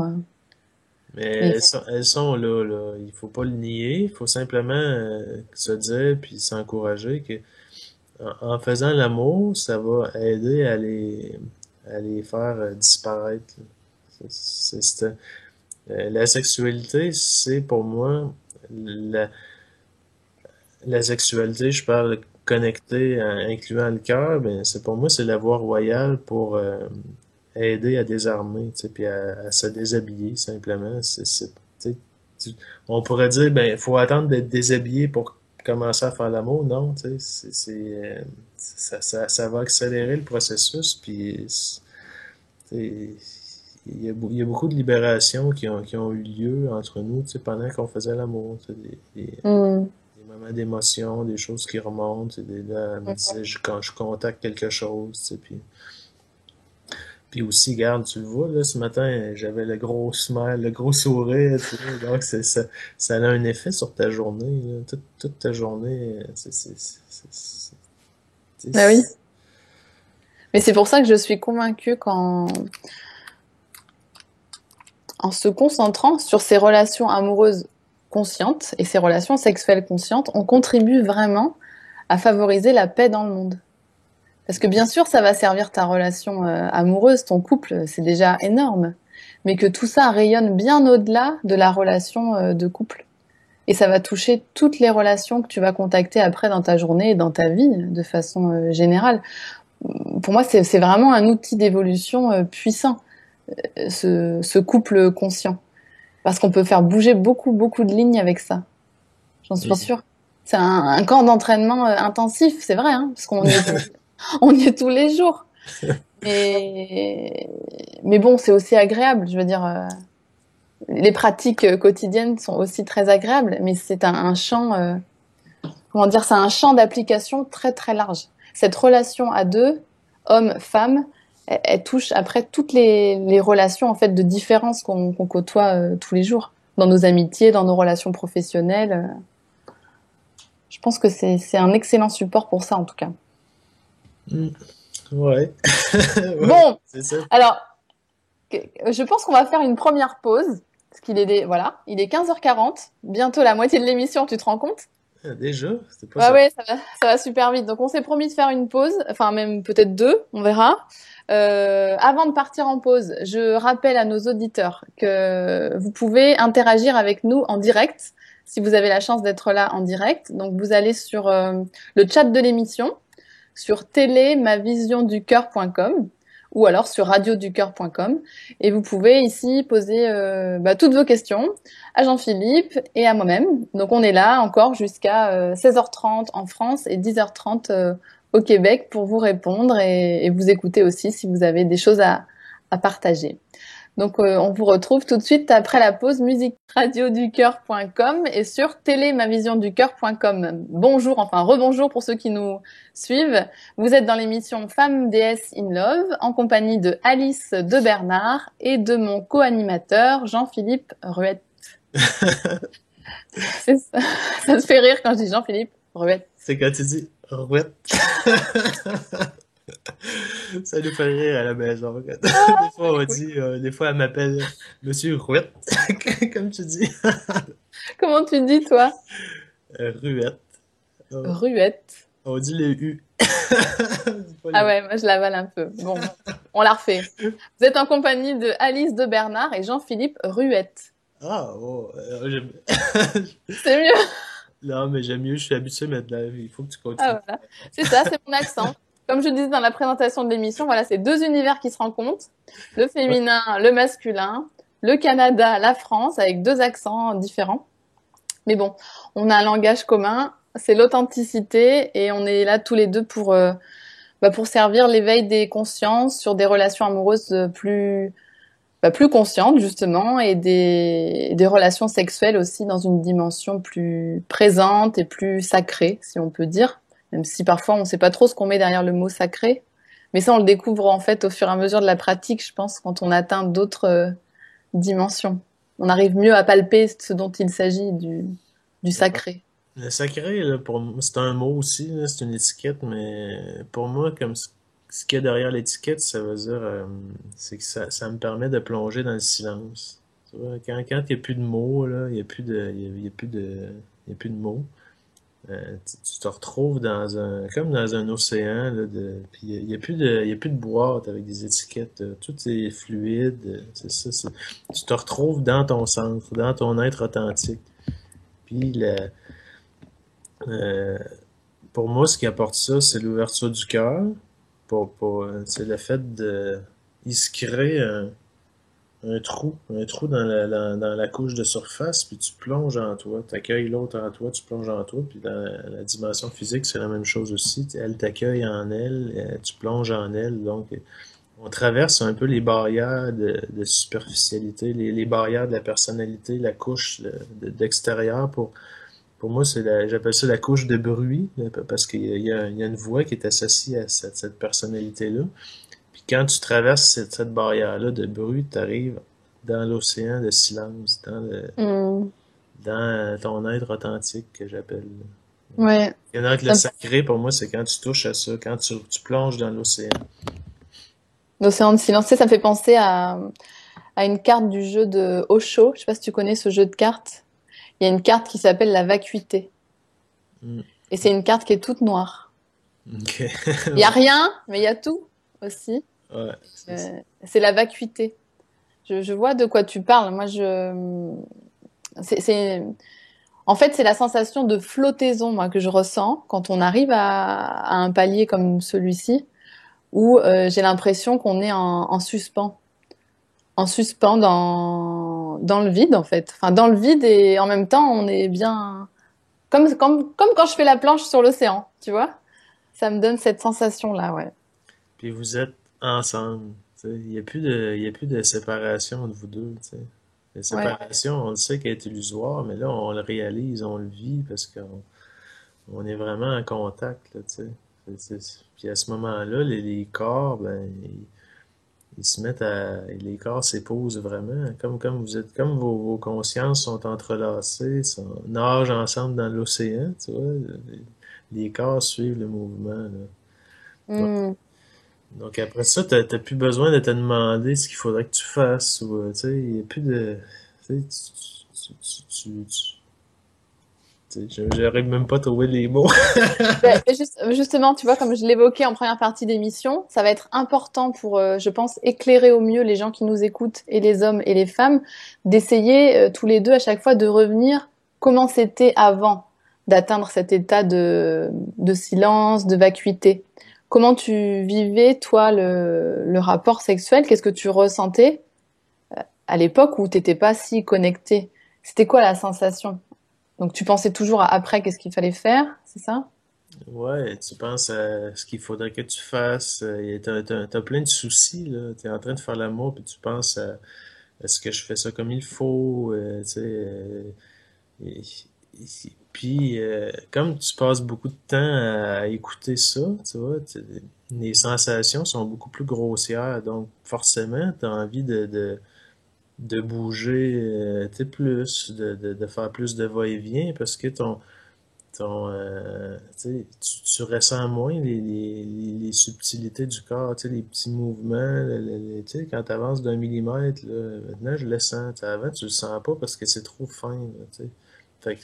Mais Et elles sont là, là. Il faut pas le nier. Il faut simplement se dire puis s'encourager que en faisant l'amour, ça va aider à les faire disparaître, là. La sexualité, c'est pour moi la, la sexualité, je parle connecté, incluant le cœur, ben c'est pour moi c'est la voie royale pour aider à désarmer, tu sais, puis à se déshabiller simplement. Tu sais, on pourrait dire ben faut attendre d'être déshabillé pour commencer à faire l'amour, non, tu sais, ça va accélérer le processus, puis tu sais, il y a beaucoup de libérations qui ont eu lieu entre nous, tu sais, pendant qu'on faisait l'amour, tu sais, Hmm. des moments d'émotion, des choses qui remontent, tu sais, là, elle me disait quand je contacte quelque chose, tu sais, puis aussi, regarde, tu le vois, là, ce matin, j'avais le gros smile, le gros sourire, tu sais, donc ça a un effet sur ta journée, là, toute ta journée, Bah oui. c'est- Mais c'est pour ça que je suis convaincue en se concentrant sur ces relations amoureuses conscientes et ces relations sexuelles conscientes, on contribue vraiment à favoriser la paix dans le monde. Parce que bien sûr, ça va servir ta relation amoureuse, ton couple, c'est déjà énorme. Mais que tout ça rayonne bien au-delà de la relation de couple. Et ça va toucher toutes les relations que tu vas contacter après dans ta journée et dans ta vie de façon générale. Pour moi, c'est vraiment un outil d'évolution puissant, ce couple conscient. Parce qu'on peut faire bouger beaucoup, beaucoup de lignes avec ça. J'en suis Mm. sûre. C'est un camp d'entraînement intensif, c'est vrai, hein, parce qu'on y est on y est tous les jours. Mais, mais bon, c'est aussi agréable. Je veux dire, les pratiques quotidiennes sont aussi très agréables, mais c'est un champ, comment dire, c'est un champ d'application très très large. Cette relation à deux, homme-femme, elle touche après toutes les relations en fait de différence qu'on côtoie tous les jours, dans nos amitiés, dans nos relations professionnelles. Je pense que c'est un excellent support pour ça en tout cas. Mm. Ouais, ouais, Bon, c'est ça. alors je pense qu'on va faire une première pause, parce qu'il est voilà, il est 15h40, bientôt la moitié de l'émission, tu te rends compte? Ah, déjà, c'était pas Ouais, ça. ouais, ça va super vite. Donc on s'est promis de faire une pause, enfin même peut-être deux, on verra. Avant de partir en pause, je rappelle à nos auditeurs que vous pouvez interagir avec nous en direct, si vous avez la chance d'être là en direct. Donc vous allez sur le chat de l'émission, sur télé-mavisionducoeur.com ou alors sur radioducoeur.com et vous pouvez ici poser toutes vos questions à Jean-Philippe et à moi-même. Donc on est là encore jusqu'à 16h30 en France et 10h30 au Québec pour vous répondre et vous écouter aussi si vous avez des choses à partager. Donc on vous retrouve tout de suite après la pause musique radioducoeur.com et sur télémavisionducoeur.com. Bonjour, enfin rebonjour pour ceux qui nous suivent. Vous êtes dans l'émission Femmes déesses in Love en compagnie de Alice de Bernard et de mon co-animateur Jean-Philippe Ruette. Ça, ça te fait rire quand je dis Jean-Philippe Ruette. C'est quand tu dis rouette. Ça nous fait rire à la maison. Des fois, on dit, des fois, elle m'appelle Monsieur Rouette, comme tu dis. Comment tu dis toi? Ruette. Oh, Ruette. on dit les U. C'est pas Ah les... ouais, moi je l'avale un peu. Bon, on la refait. Vous êtes en compagnie de Alice de Bernard et Jean-Philippe Ruette. Ah, oh, C'est mieux. non, mais j'aime mieux, je suis habitué maintenant. Il faut que tu continues. Ah voilà. C'est ça, c'est mon accent. Comme je disais dans la présentation de l'émission, voilà, c'est deux univers qui se rencontrent. Le Ouais. féminin, le masculin, le Canada, la France, avec deux accents différents. Mais bon, on a un langage commun, c'est l'authenticité et on est là tous les deux Bah, pour servir l'éveil des consciences sur des relations amoureuses plus conscientes justement et des relations sexuelles aussi dans une dimension plus présente et plus sacrée, si on peut dire. Même si parfois on ne sait pas trop ce qu'on met derrière le mot sacré. Mais ça, on le découvre en fait au fur et à mesure de la pratique, je pense, quand on atteint d'autres dimensions. On arrive mieux à palper ce dont il s'agit du Ouais. sacré. Le sacré, là, pour moi, c'est un mot aussi, là, c'est une étiquette, mais pour moi, comme ce qu'il y a derrière l'étiquette, ça veut dire, c'est que ça me permet de plonger dans le silence. Tu vois, quand il n'y a plus de mots, là, il n'y a plus de, il y a plus de, il y a plus de mots, tu te retrouves comme dans un océan, là, puis il y a plus de boîte avec des étiquettes, tout est fluide, c'est ça, tu te retrouves dans ton centre, dans ton être authentique. Puis, euh, pour moi, ce qui apporte ça, c'est l'ouverture du cœur. C'est le fait de. Il se crée un trou dans dans la couche de surface, puis tu plonges en toi, tu accueilles l'autre en toi, tu plonges en toi, puis dans la dimension physique, c'est la même chose aussi. Elle t'accueille en elle, tu plonges en elle, donc on traverse un peu les barrières de superficialité, les barrières de la personnalité, la couche d'extérieur pour moi, j'appelle ça la couche de bruit, parce qu'il y a une voix qui est associée à cette personnalité-là. Puis quand tu traverses cette barrière-là de bruit, tu arrives dans l'océan de silence, Hmm. dans ton être authentique que j'appelle. Ouais. Il y en a que le Ça me- sacré, pour moi, c'est quand tu touches à ça, quand tu plonges dans l'océan. L'océan de silence, tu sais, ça me fait penser à une carte du jeu de Osho. Je sais pas si tu connais ce jeu de cartes. Il y a une carte qui s'appelle la vacuité. Mm. Et c'est une carte qui est toute noire. Ok. Il y a rien, mais il y a tout aussi. Ouais, c'est ça. C'est la vacuité. Je vois de quoi tu parles. C'est, en fait, c'est la sensation de flottaison, moi, que je ressens quand on arrive à un palier comme celui-ci, où j'ai l'impression qu'on est en suspens dans le vide, en fait. Enfin, dans le vide et en même temps, on est bien, comme quand je fais la planche sur l'océan, tu vois? Ça me donne cette sensation-là, ouais. Puis vous êtes ensemble. Tu sais. Il y a plus de séparation entre vous deux. Tu sais. La Ouais. séparation, on le sait qu'elle est illusoire, mais là, on le réalise, on le vit parce qu'on est vraiment en contact. Là, tu sais. Puis à ce moment-là, les corps, ben, ils se mettent les corps s'épousent vraiment. Comme vous êtes, comme vos consciences sont entrelacées, nagent ensemble dans l'océan, tu vois. Les corps suivent le mouvement. Là. Donc, Hmm. Donc après ça, t'as plus besoin de te demander ce qu'il faudrait que tu fasses ou tu sais, il y a plus de tu sais, j'arrive même pas à trouver les mots. Justement, tu vois, comme je l'évoquais en première partie d'émission, ça va être important pour, je pense, éclairer au mieux les gens qui nous écoutent, et les hommes et les femmes, d'essayer tous les deux à chaque fois de revenir comment c'était avant d'atteindre cet état de silence, de vacuité. Comment tu vivais, toi, le rapport sexuel? Qu'est-ce que tu ressentais à l'époque où t'étais pas si connecté? C'était quoi la sensation? Donc tu pensais toujours à après, qu'est-ce qu'il fallait faire, c'est ça? Ouais, tu penses à ce qu'il faudrait que tu fasses, t'as plein de soucis là, t'es en train de faire l'amour puis tu penses à est-ce que je fais ça comme il faut, tu sais, et- puis comme tu passes beaucoup de temps à écouter ça, tu vois, les sensations sont beaucoup plus grossières, donc forcément, tu as envie de bouger tu sais, plus, de faire plus de va-et-vient parce que tu sais, tu ressens moins les subtilités du corps, tu sais, les petits mouvements, tu sais, quand tu avances d'un millimètre, là, maintenant je le sens. Tu sais, avant, tu le sens pas parce que c'est trop fin, là, tu sais. Fait que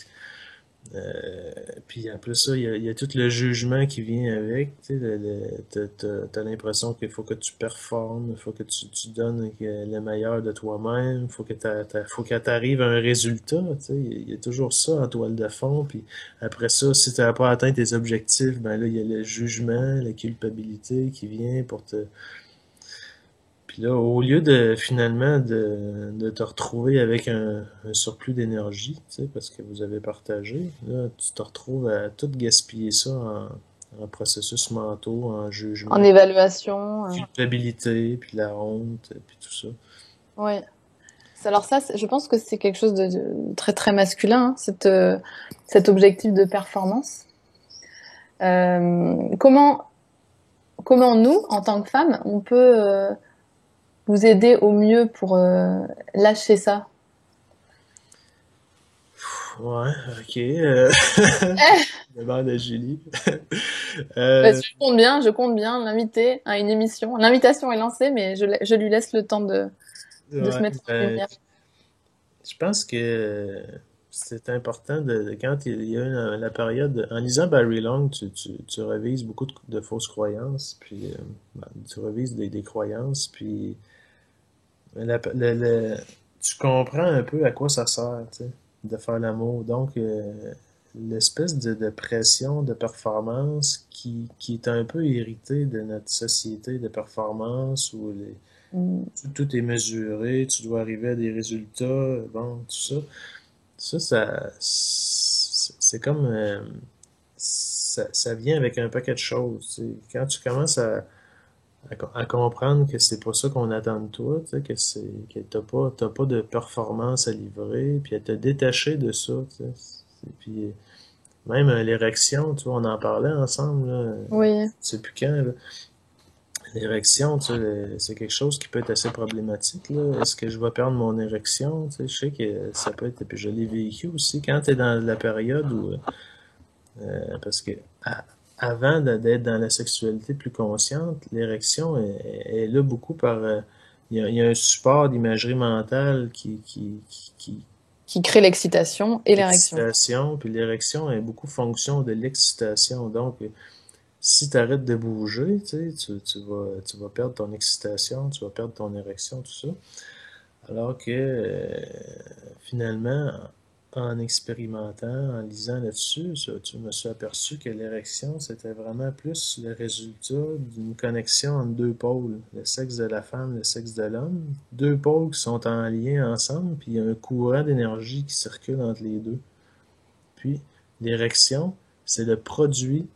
puis après ça, il y a tout le jugement qui vient avec. Tu sais, t'as l'impression qu'il faut que tu performes, il faut que tu donnes le meilleur de toi-même, faut que t'arrives à un résultat. Tu sais, il y a toujours ça en toile de fond. Puis après ça, si tu n'as pas atteint tes objectifs, ben là, il y a le jugement, la culpabilité qui vient pour te puis là, au lieu de finalement de te retrouver avec un surplus d'énergie, tu sais, parce que vous avez partagé, là, tu te retrouves à tout gaspiller ça en processus mentaux, en En jugement, évaluation. culpabilité, puis la honte, puis tout ça. Ouais. Alors ça, je pense que c'est quelque chose de très très masculin, hein, cet objectif de performance. Comment nous, en tant que femmes, on peut vous aider au mieux pour lâcher ça? Ouais, ok. Demande à Julie. Parce Euh, que je compte bien l'inviter à une émission. L'invitation est lancée, mais je lui laisse le temps de se ouais, mettre en ben, lumière. je pense que c'est important quand il y a la période, en lisant Barry Long, tu revises beaucoup de fausses croyances, puis ben, tu revises des croyances, puis tu comprends un peu à quoi ça sert, tu sais, de faire l'amour. Donc, l'espèce de pression de performance qui est un peu héritée de notre société de performance où Mm. tout est mesuré, tu dois arriver à des résultats, bon, tout ça. C'est comme, ça vient avec un paquet de choses, tu sais. Quand tu commences à comprendre que c'est pas ça qu'on attend de toi, tu sais, que t'as pas de performance à livrer, puis à te détacher de ça, tu sais. Puis même l'érection, tu vois, on en parlait ensemble, là, Oui. je sais plus quand, là. L'érection, tu sais, c'est quelque chose qui peut être assez problématique, là. Est-ce que je vais perdre mon érection? Tu sais, je sais que ça peut être, puis je l'ai vécu aussi, quand tu es dans la période où, parce que avant d'être dans la sexualité plus consciente, l'érection est là beaucoup par, il y a un support d'imagerie mentale Qui crée l'excitation et l'érection. l'excitation, puis l'érection est beaucoup fonction de l'excitation. Donc, si tu arrêtes de bouger, tu sais, tu vas perdre ton excitation, tu vas perdre ton érection, tout ça. Alors que finalement, en expérimentant, en lisant là-dessus, tu me suis aperçu que l'érection, c'était vraiment plus le résultat d'une connexion entre deux pôles, le sexe de la femme, le sexe de l'homme. Deux pôles qui sont en lien ensemble, puis il y a un courant d'énergie qui circule entre les deux. Puis, l'érection, c'est le produit,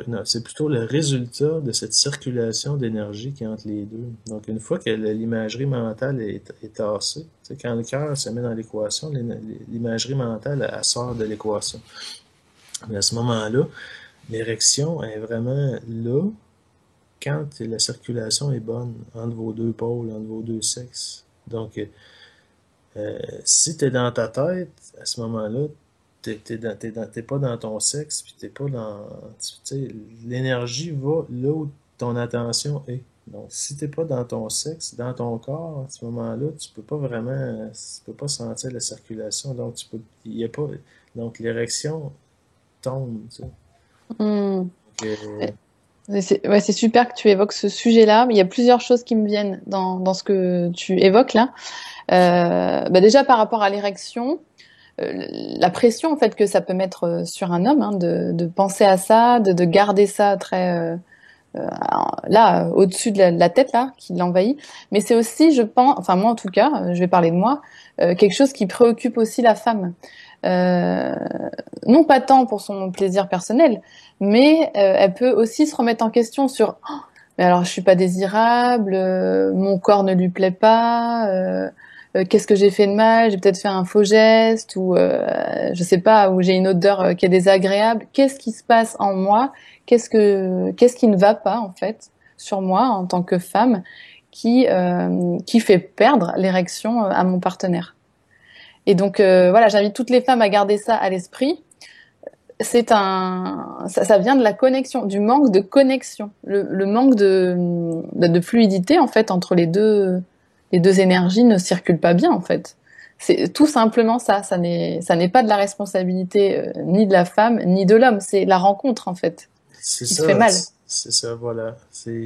non, c'est plutôt le résultat de cette circulation d'énergie qui est entre les deux. Donc, une fois que l'imagerie mentale est tassée, tu sais, quand le cœur se met dans l'équation, l'imagerie mentale, elle sort de l'équation. Mais à ce moment-là, l'érection est vraiment là quand la circulation est bonne entre vos deux pôles, entre vos deux sexes. Donc, si tu es dans ta tête, à ce moment-là, t'es pas dans ton sexe, puis t'es pas dans. Tu sais, l'énergie va là où ton attention est. Donc, si t'es pas dans ton sexe, dans ton corps, à ce moment-là, tu peux pas vraiment. Tu peux pas sentir la circulation. Donc, tu peux. Il y a pas. Donc, l'érection tombe, tu sais. Mm. Donc, Ouais, c'est super que tu évoques ce sujet-là, mais il y a plusieurs choses qui me viennent dans ce que tu évoques là. Déjà par rapport à l'érection, la pression en fait que ça peut mettre sur un homme, hein, de penser à ça, de garder ça très là au-dessus de la tête là, qui l'envahit. Mais c'est aussi, je pense, enfin moi en tout cas, je vais parler de moi, quelque chose qui préoccupe aussi la femme. Euh, non pas tant pour son plaisir personnel, mais elle peut aussi se remettre en question sur oh, mais alors je suis pas désirable, mon corps ne lui plaît pas, qu'est-ce que j'ai fait de mal, j'ai peut-être fait un faux geste ou je sais pas, ou j'ai une odeur qui est désagréable. Qu'est-ce qui se passe en moi? Qu'est-ce qui ne va pas en fait sur moi en tant que femme qui fait perdre l'érection à mon partenaire? Et donc voilà, j'invite toutes les femmes à garder ça à l'esprit. Ça vient de la connexion, du manque de connexion, le manque de fluidité en fait entre les deux énergies ne circulent pas bien en fait. C'est tout simplement ça. Ça n'est pas de la responsabilité ni de la femme ni de l'homme. C'est la rencontre en fait c'est qui se fait ça, mal. c'est ça, voilà.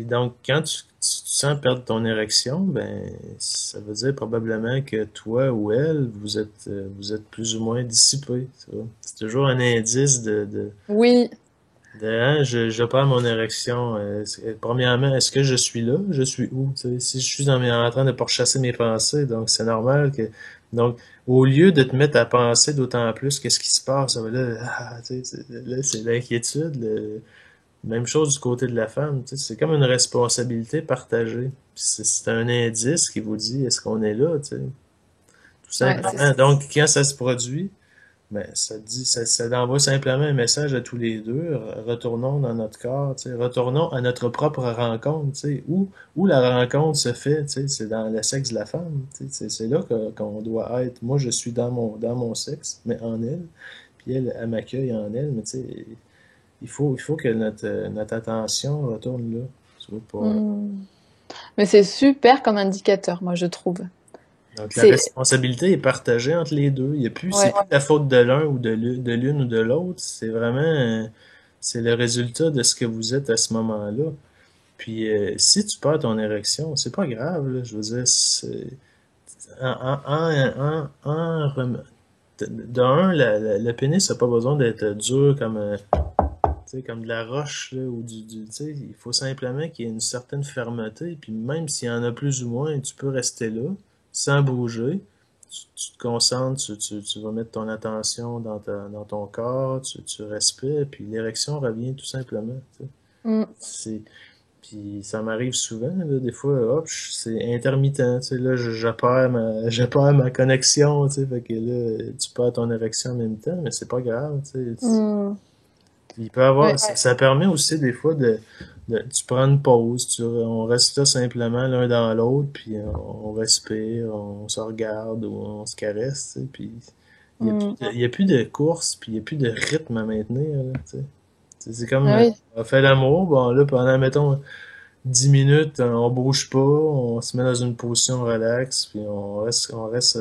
Donc, quand tu sens perdre ton érection, ben, ça veut dire probablement que toi ou elle, vous êtes plus ou moins dissipé, tu vois. C'est toujours un indice Oui, hein, je perds mon érection. Premièrement, est-ce que je suis là? Je suis où? Tu sais, si je suis en train de pourchasser mes pensées, donc c'est normal que. Donc, au lieu de te mettre à penser d'autant plus qu'est-ce qui se passe, ça va là, là, c'est l'inquiétude, Même chose du côté de la femme, tu sais, c'est comme une responsabilité partagée. Puis c'est un indice qui vous dit est-ce qu'on est là, tu sais, tout Ouais, c'est simplement. Donc, quand ça se produit, ben, ça dit, ça envoie simplement un message à tous les deux. Retournons dans notre corps, tu sais, retournons à notre propre rencontre, tu sais, où la rencontre se fait, tu sais, c'est dans le sexe de la femme, tu sais, c'est là qu'on doit être. Moi, je suis dans mon sexe, mais en elle, puis elle m'accueille en elle, mais tu sais, il faut que notre attention retourne là. Tu vois, pas. hmm. Mais c'est super comme indicateur, moi, je trouve. Donc la C'est, responsabilité est partagée entre les deux. Il y a plus, c'est ouais. plus la faute de l'un ou de l'une ou de l'autre. C'est vraiment, c'est le résultat de ce que vous êtes à ce moment-là. Puis si tu perds ton érection, c'est pas grave, là. Je veux dire, d'un, le pénis n'a pas besoin d'être dur comme, tu sais, comme de la roche, là, ou tu sais, il faut simplement qu'il y ait une certaine fermeté, puis même s'il y en a plus ou moins, tu peux rester là, sans bouger. Tu te concentres, tu vas mettre ton attention dans ton corps, tu respires, puis l'érection revient tout simplement. Tu sais. Hmm. C'est, puis ça m'arrive souvent, là, des fois, hop, c'est intermittent, tu sais, là, je perds ma connexion, tu sais, fait que là, tu perds ton érection en même temps, mais c'est pas grave, tu sais. Hmm. Il peut avoir, Ouais. ça permet aussi des fois tu prends une pause, on reste là simplement l'un dans l'autre, puis on respire, on se regarde ou on se caresse, tu sais, puis Hmm. il y a plus de course, puis il y a plus de rythme à maintenir, là, tu sais. C'est comme, Ah oui. on fait l'amour, bon là, pendant, mettons, 10 minutes, on bouge pas, on se met dans une position relax, puis on reste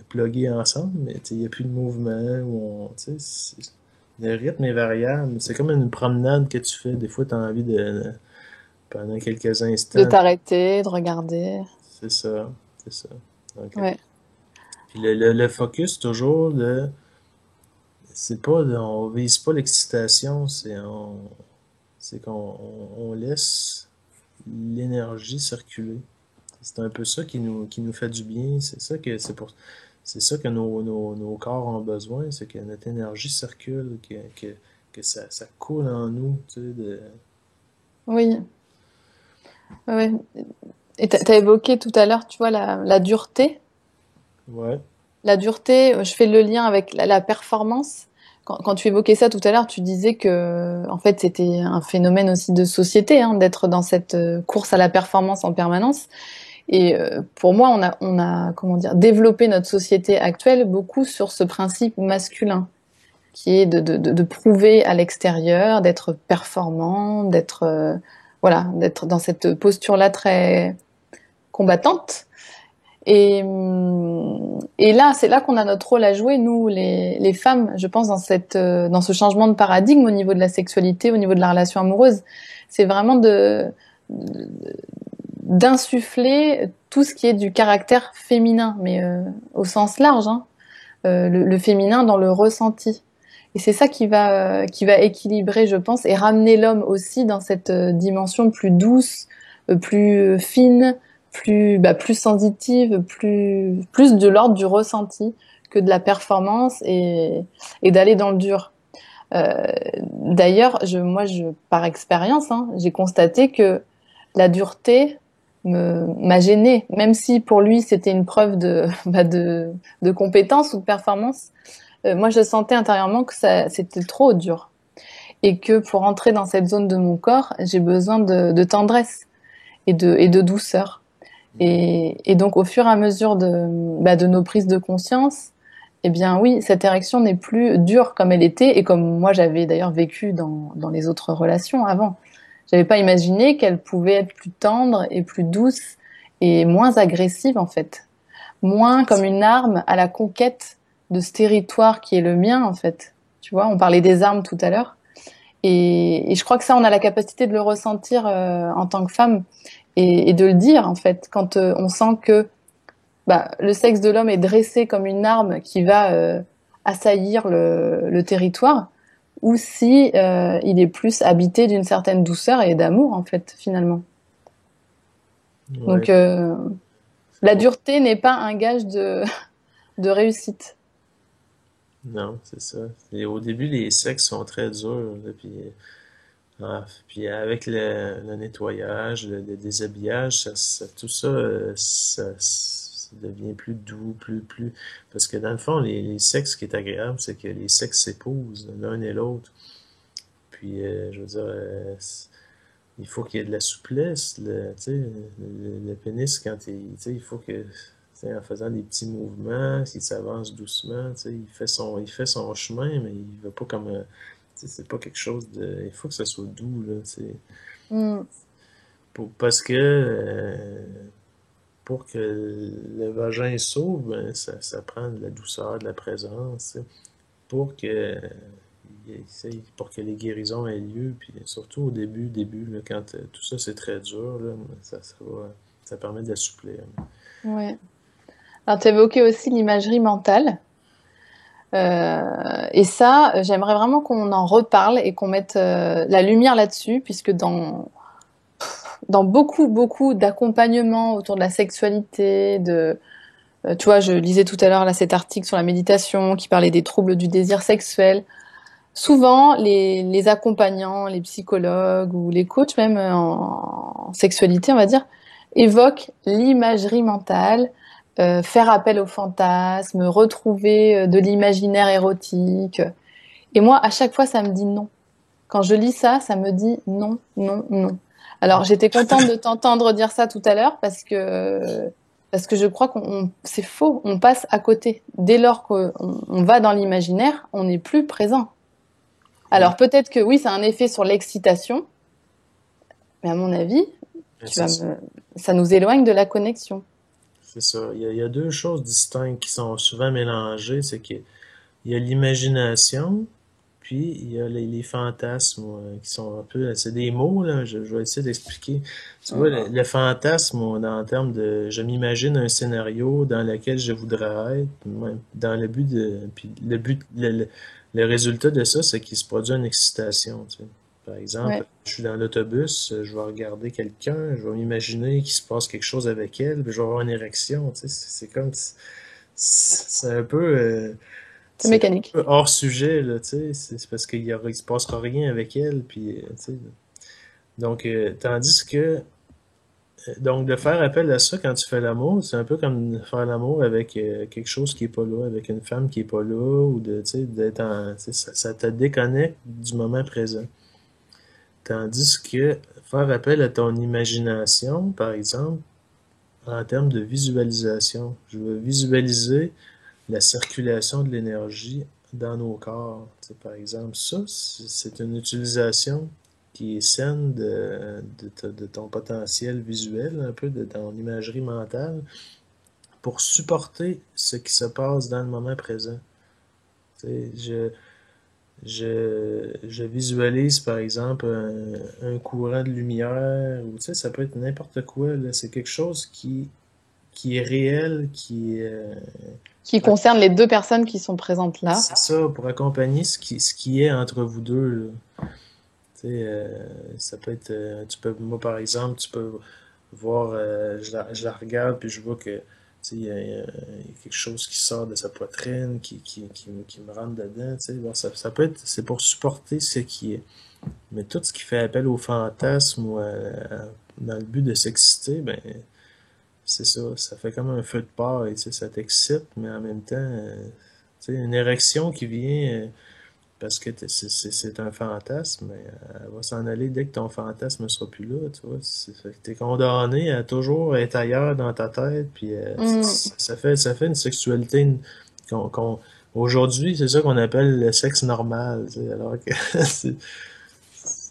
plugué ensemble, mais tu sais, il n'y a plus de mouvement, tu sais, le rythme est variable. C'est comme une promenade que tu fais. Des fois, tu as envie pendant quelques De instants, t'arrêter, de regarder. c'est ça, c'est ça. Donc, Ouais. puis le focus, toujours, c'est pas, on vise pas l'excitation, c'est qu'on laisse l'énergie circuler. C'est un peu ça qui nous fait du bien. C'est ça que nos corps ont besoin, c'est que notre énergie circule, que ça coule en nous, tu sais, Oui. Ouais. Et t'as évoqué tout à l'heure, tu vois, la dureté. ouais, La dureté, je fais le lien avec la performance. Quand tu évoquais ça tout à l'heure, tu disais que, en fait, c'était un phénomène aussi de société, hein, d'être dans cette course à la performance en permanence. Et pour moi, comment dire, développé notre société actuelle beaucoup sur ce principe masculin, qui est de prouver à l'extérieur, d'être performant, d'être, d'être dans cette posture-là très combattante. Et là, c'est là qu'on a notre rôle à jouer, nous, les femmes, je pense, dans ce changement de paradigme au niveau de la sexualité, au niveau de la relation amoureuse. C'est vraiment d'insuffler tout ce qui est du caractère féminin, mais au sens large, hein, le féminin dans le ressenti. Et c'est ça qui va équilibrer, je pense, et ramener l'homme aussi dans cette dimension plus douce, plus fine, plus sensitive, plus de l'ordre du ressenti que de la performance et d'aller dans le dur. Euh, D'ailleurs, par expérience, hein, j'ai constaté que la dureté m'a gênée, même si pour lui c'était une preuve de compétence ou de performance. Moi, je sentais intérieurement que c'était trop dur et que pour entrer dans cette zone de mon corps, j'ai besoin de tendresse et de douceur. Et donc, au fur et à mesure de nos prises de conscience, eh bien oui, cette érection n'est plus dure comme elle était et comme moi j'avais d'ailleurs vécu dans les autres relations avant. J'avais pas imaginé qu'elle pouvait être plus tendre et plus douce et moins agressive en fait, moins comme une arme à la conquête de ce territoire qui est le mien en fait. Tu vois, on parlait des armes tout à l'heure et je crois que ça on a la capacité de le ressentir en tant que femme et de le dire en fait quand on sent que le sexe de l'homme est dressé comme une arme qui va assaillir le territoire, ou si il est plus habité d'une certaine douceur et d'amour en fait finalement. Donc ouais. C'est la pour dureté n'est pas un gage de réussite. Non, c'est ça. Et au début, les sexes sont très durs, là, puis Ah, puis avec le nettoyage, le déshabillage, tout ça, ça devient plus doux, Parce que dans le fond, les sexes, ce qui est agréable, c'est que les sexes s'épousent l'un et l'autre. Puis, je veux dire, il faut qu'il y ait de la souplesse. Tu sais, le pénis, tu sais, il faut que, tu sais, en faisant des petits mouvements, s'il s'avance doucement, tu sais, il fait son chemin, mais il va pas comme, tu sais, c'est pas quelque chose de, il faut que ça soit doux, là, tu sais. Mm. Parce que, pour que le vagin s'ouvre, ben, ça prend de la douceur, de la présence, tu sais, pour que, pour que les guérisons aient lieu, puis surtout au début là, quand tout ça c'est très dur, là, ça permet d'assouplir. Ouais. Alors, tu évoquais aussi l'imagerie mentale. Et ça, j'aimerais vraiment qu'on en reparle et qu'on mette la lumière là-dessus, puisque dans beaucoup d'accompagnements autour de la sexualité, tu vois, je lisais tout à l'heure là cet article sur la méditation qui parlait des troubles du désir sexuel. Souvent, les accompagnants, les psychologues ou les coachs même en sexualité, on va dire, évoquent l'imagerie mentale, faire appel au fantasme, retrouver de l'imaginaire érotique. Et moi, à chaque fois, ça me dit non. Quand je lis ça, ça me dit non, non, non. Alors, j'étais contente de t'entendre dire ça tout à l'heure parce que je crois c'est faux, on passe à côté. Dès lors qu'on va dans l'imaginaire, on n'est plus présent. Ouais. Alors peut-être que oui, ça a un effet sur l'excitation, mais à mon avis, Mais tu vas me... ça nous éloigne de la connexion. c'est ça. Il y a deux choses distinctes qui sont souvent mélangées, c'est qu'il y a l'imagination, puis il y a les fantasmes qui sont un peu, c'est des mots là. Je vais essayer d'expliquer. Tu vois, Mm. le fantasme, en termes de, je m'imagine un scénario dans lequel je voudrais être, dans le but de, puis le résultat de ça, c'est qu'il se produit une excitation. Tu sais. Par exemple, Ouais. je suis dans l'autobus, je vais regarder quelqu'un, je vais m'imaginer qu'il se passe quelque chose avec elle, puis je vais avoir une érection. Tu sais, c'est comme, c'est un peu, C'est c'est un mécanique. peu hors sujet, là, tu sais. C'est parce il se passera rien avec elle, puis, tu sais. Donc, tandis que, donc, de faire appel à ça quand tu fais l'amour, c'est un peu comme faire l'amour avec quelque chose qui est pas là, avec une femme qui est pas là, ou de, tu sais, tu sais, ça te déconnecte du moment présent. Tandis que faire appel à ton imagination, par exemple, en termes de visualisation, je veux visualiser la circulation de l'énergie dans nos corps. Tu sais, par exemple, ça, c'est une utilisation qui est saine de ton potentiel visuel, un peu de ton imagerie mentale, pour supporter ce qui se passe dans le moment présent. Tu sais, je visualise par exemple un courant de lumière, ou tu sais, ça peut être n'importe quoi, là. C'est quelque chose qui est réel, Qui concerne les deux personnes qui sont présentes là. c'est ça, pour accompagner ce qui est entre vous deux, là. Tu sais, ça peut être, moi par exemple, tu peux voir, je la regarde puis je vois que, tu sais, il y a quelque chose qui sort de sa poitrine, qui me rentre dedans, tu sais. Bon, ça peut être, c'est pour supporter ce qui est. Mais tout ce qui fait appel au fantasme ou dans le but de s'exciter, ben, c'est ça, ça fait comme un feu de paille, tu sais, ça t'excite, mais en même temps, tu sais, une érection qui vient parce que c'est un fantasme, mais elle va s'en aller dès que ton fantasme ne sera plus là, tu vois. Fait que t'es condamné à toujours être ailleurs dans ta tête, puis Mm. ça fait une sexualité aujourd'hui, c'est ça qu'on appelle le sexe normal, tu sais, alors que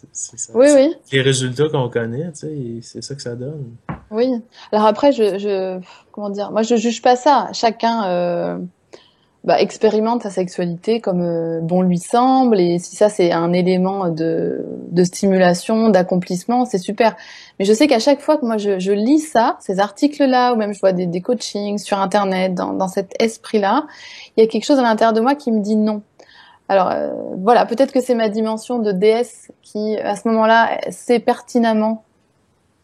Oui, c'est oui, les résultats qu'on connaît, tu sais, et c'est ça que ça donne. oui. Alors après, comment dire, moi je juge pas ça. Chacun expérimente sa sexualité comme bon lui semble, et si ça c'est un élément de stimulation, d'accomplissement, c'est super. Mais je sais qu'à chaque fois que moi je lis ça, ces articles-là, ou même je vois des coachings sur Internet, dans cet esprit-là, il y a quelque chose à l'intérieur de moi qui me dit non. Alors voilà, peut-être que c'est ma dimension de déesse qui, à ce moment-là, sait pertinemment